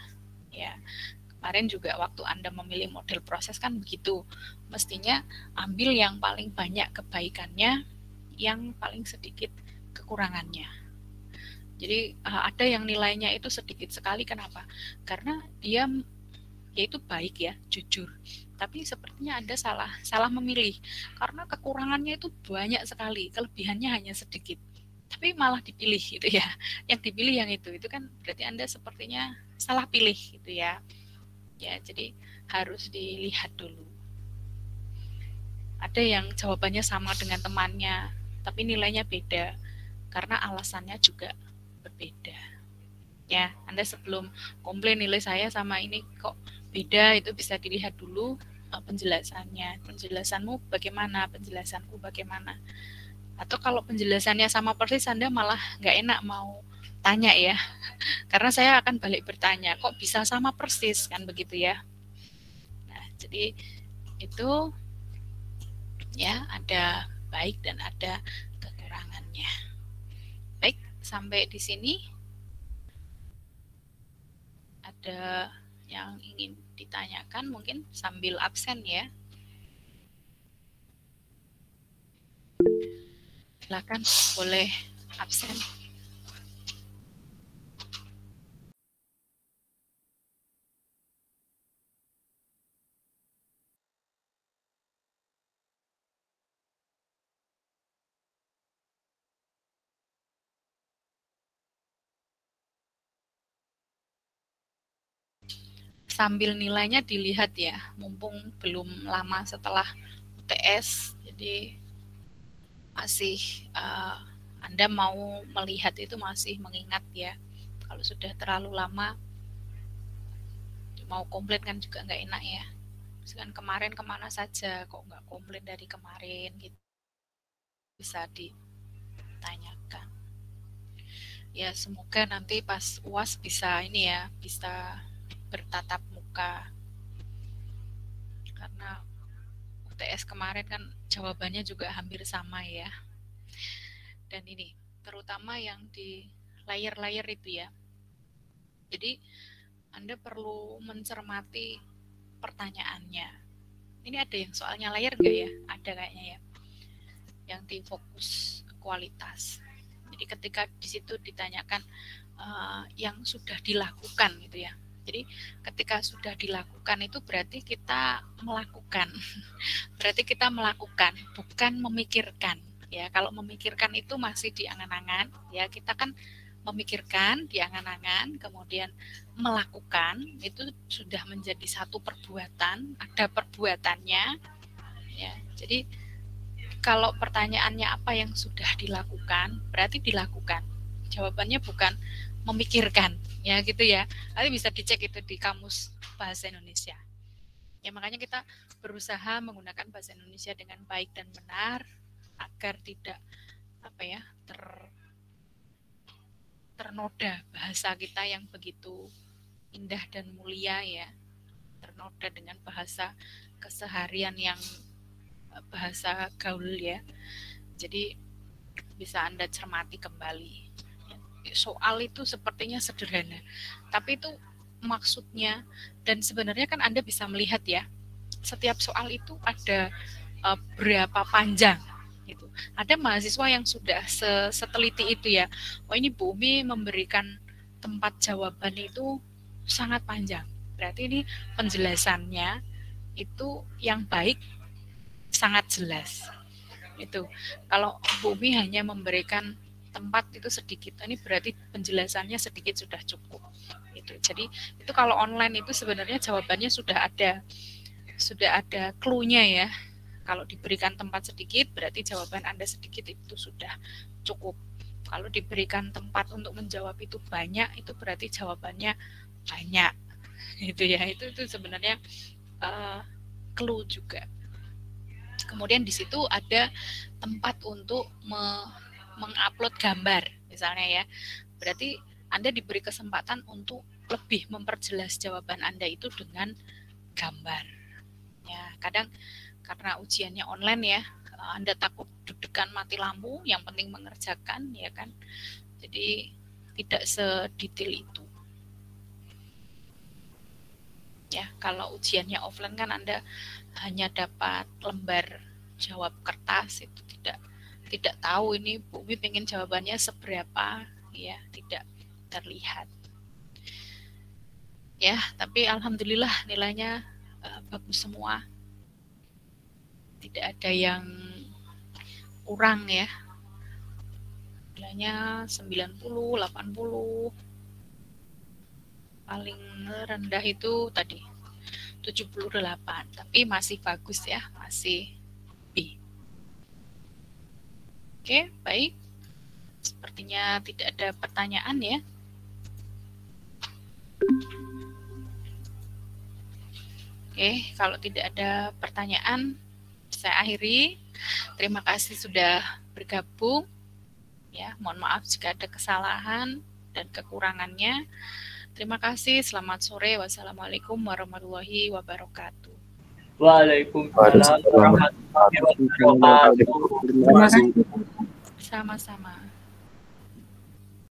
Ya. Kemarin juga waktu Anda memilih model proses kan begitu. Mestinya ambil yang paling banyak kebaikannya, yang paling sedikit kekurangannya. Jadi ada yang nilainya itu sedikit sekali, kenapa? Karena dia yaitu baik ya, jujur. Tapi sepertinya Anda salah memilih. Karena kekurangannya itu banyak sekali, kelebihannya hanya sedikit. Tapi malah dipilih gitu ya. Yang dipilih yang itu kan berarti Anda sepertinya salah pilih gitu ya. Ya, jadi harus dilihat dulu. Ada yang jawabannya sama dengan temannya, tapi nilainya beda karena alasannya juga berbeda. Ya, Anda sebelum komplain nilai saya sama ini kok beda, itu bisa dilihat dulu penjelasannya. Penjelasanmu bagaimana, penjelasanku bagaimana. Atau kalau penjelasannya sama persis, Anda malah nggak enak mau tanya ya. Karena saya akan balik bertanya, kok bisa sama persis kan begitu ya. Nah, jadi itu ya ada baik dan ada kekurangannya. Baik, sampai di sini ada yang ingin ditanyakan mungkin sambil absen ya. Silakan boleh absen. Sambil nilainya dilihat ya, mumpung belum lama setelah UTS, jadi masih Anda mau melihat itu masih mengingat ya. Kalau sudah terlalu lama mau komplain kan juga nggak enak ya. Misalkan kemarin kemana saja kok nggak komplain dari kemarin gitu, bisa ditanyakan. Ya semoga nanti pas UAS bisa ini ya, bisa bertatap muka, karena UTS kemarin kan jawabannya juga hampir sama ya. Dan ini terutama yang di layer-layer itu ya. Jadi Anda perlu mencermati pertanyaannya. Ini ada yang soalnya layer nggak ya? Ada kayaknya ya. Yang di fokus kualitas. Jadi ketika di situ ditanyakan yang sudah dilakukan gitu ya. Jadi ketika sudah dilakukan itu berarti kita melakukan. Berarti kita melakukan, bukan memikirkan. Ya, kalau memikirkan itu masih di angan-angan, ya kita kan memikirkan di angan-angan, kemudian melakukan itu sudah menjadi satu perbuatan, ada perbuatannya. Ya, jadi kalau pertanyaannya apa yang sudah dilakukan, berarti dilakukan. Jawabannya bukan memikirkan, ya gitu ya. Nanti bisa dicek itu di Kamus Bahasa Indonesia. Ya makanya kita berusaha menggunakan bahasa Indonesia dengan baik dan benar agar tidak ternoda bahasa kita yang begitu indah dan mulia ya, ternoda dengan bahasa keseharian yang bahasa gaul ya. Jadi bisa Anda cermati kembali. Soal itu sepertinya sederhana, tapi itu maksudnya, dan sebenarnya kan Anda bisa melihat ya, setiap soal itu ada berapa panjang gitu. Ada mahasiswa yang sudah seteliti itu ya. Oh ini Bu Umi memberikan tempat jawaban itu sangat panjang. Berarti ini penjelasannya itu yang baik, sangat jelas. Itu. Kalau Bu Umi hanya memberikan tempat itu sedikit, ini berarti penjelasannya sedikit sudah cukup. Itu. Jadi itu kalau online itu sebenarnya jawabannya sudah ada clue-nya ya. Kalau diberikan tempat sedikit, berarti jawaban Anda sedikit itu sudah cukup. Kalau diberikan tempat untuk menjawab itu banyak, itu berarti jawabannya banyak. Gitu ya. Itu sebenarnya clue juga. Kemudian di situ ada tempat untuk mengupload gambar, misalnya ya. Berarti Anda diberi kesempatan untuk lebih memperjelas jawaban Anda itu dengan gambar. Ya, kadang karena ujiannya online ya, Anda takut deg-degan mati lampu, yang penting mengerjakan ya kan. Jadi tidak sedetail itu. Ya, kalau ujiannya offline kan Anda hanya dapat lembar jawab kertas, itu tidak tahu ini Bu Umi pengen jawabannya seberapa ya, tidak terlihat. Ya, tapi alhamdulillah nilainya bagus semua. Tidak ada yang kurang ya. Nilainya 90, 80. Paling rendah itu tadi 78, tapi masih bagus ya, masih B. Oke, baik. Sepertinya tidak ada pertanyaan ya. Oke, kalau tidak ada pertanyaan, saya akhiri. Terima kasih sudah bergabung. Ya, mohon maaf jika ada kesalahan dan kekurangannya. Terima kasih. Selamat sore. Wassalamualaikum warahmatullahi wabarakatuh. Waalaikumsalam warahmatullahi wabarakatuh. Sama-sama.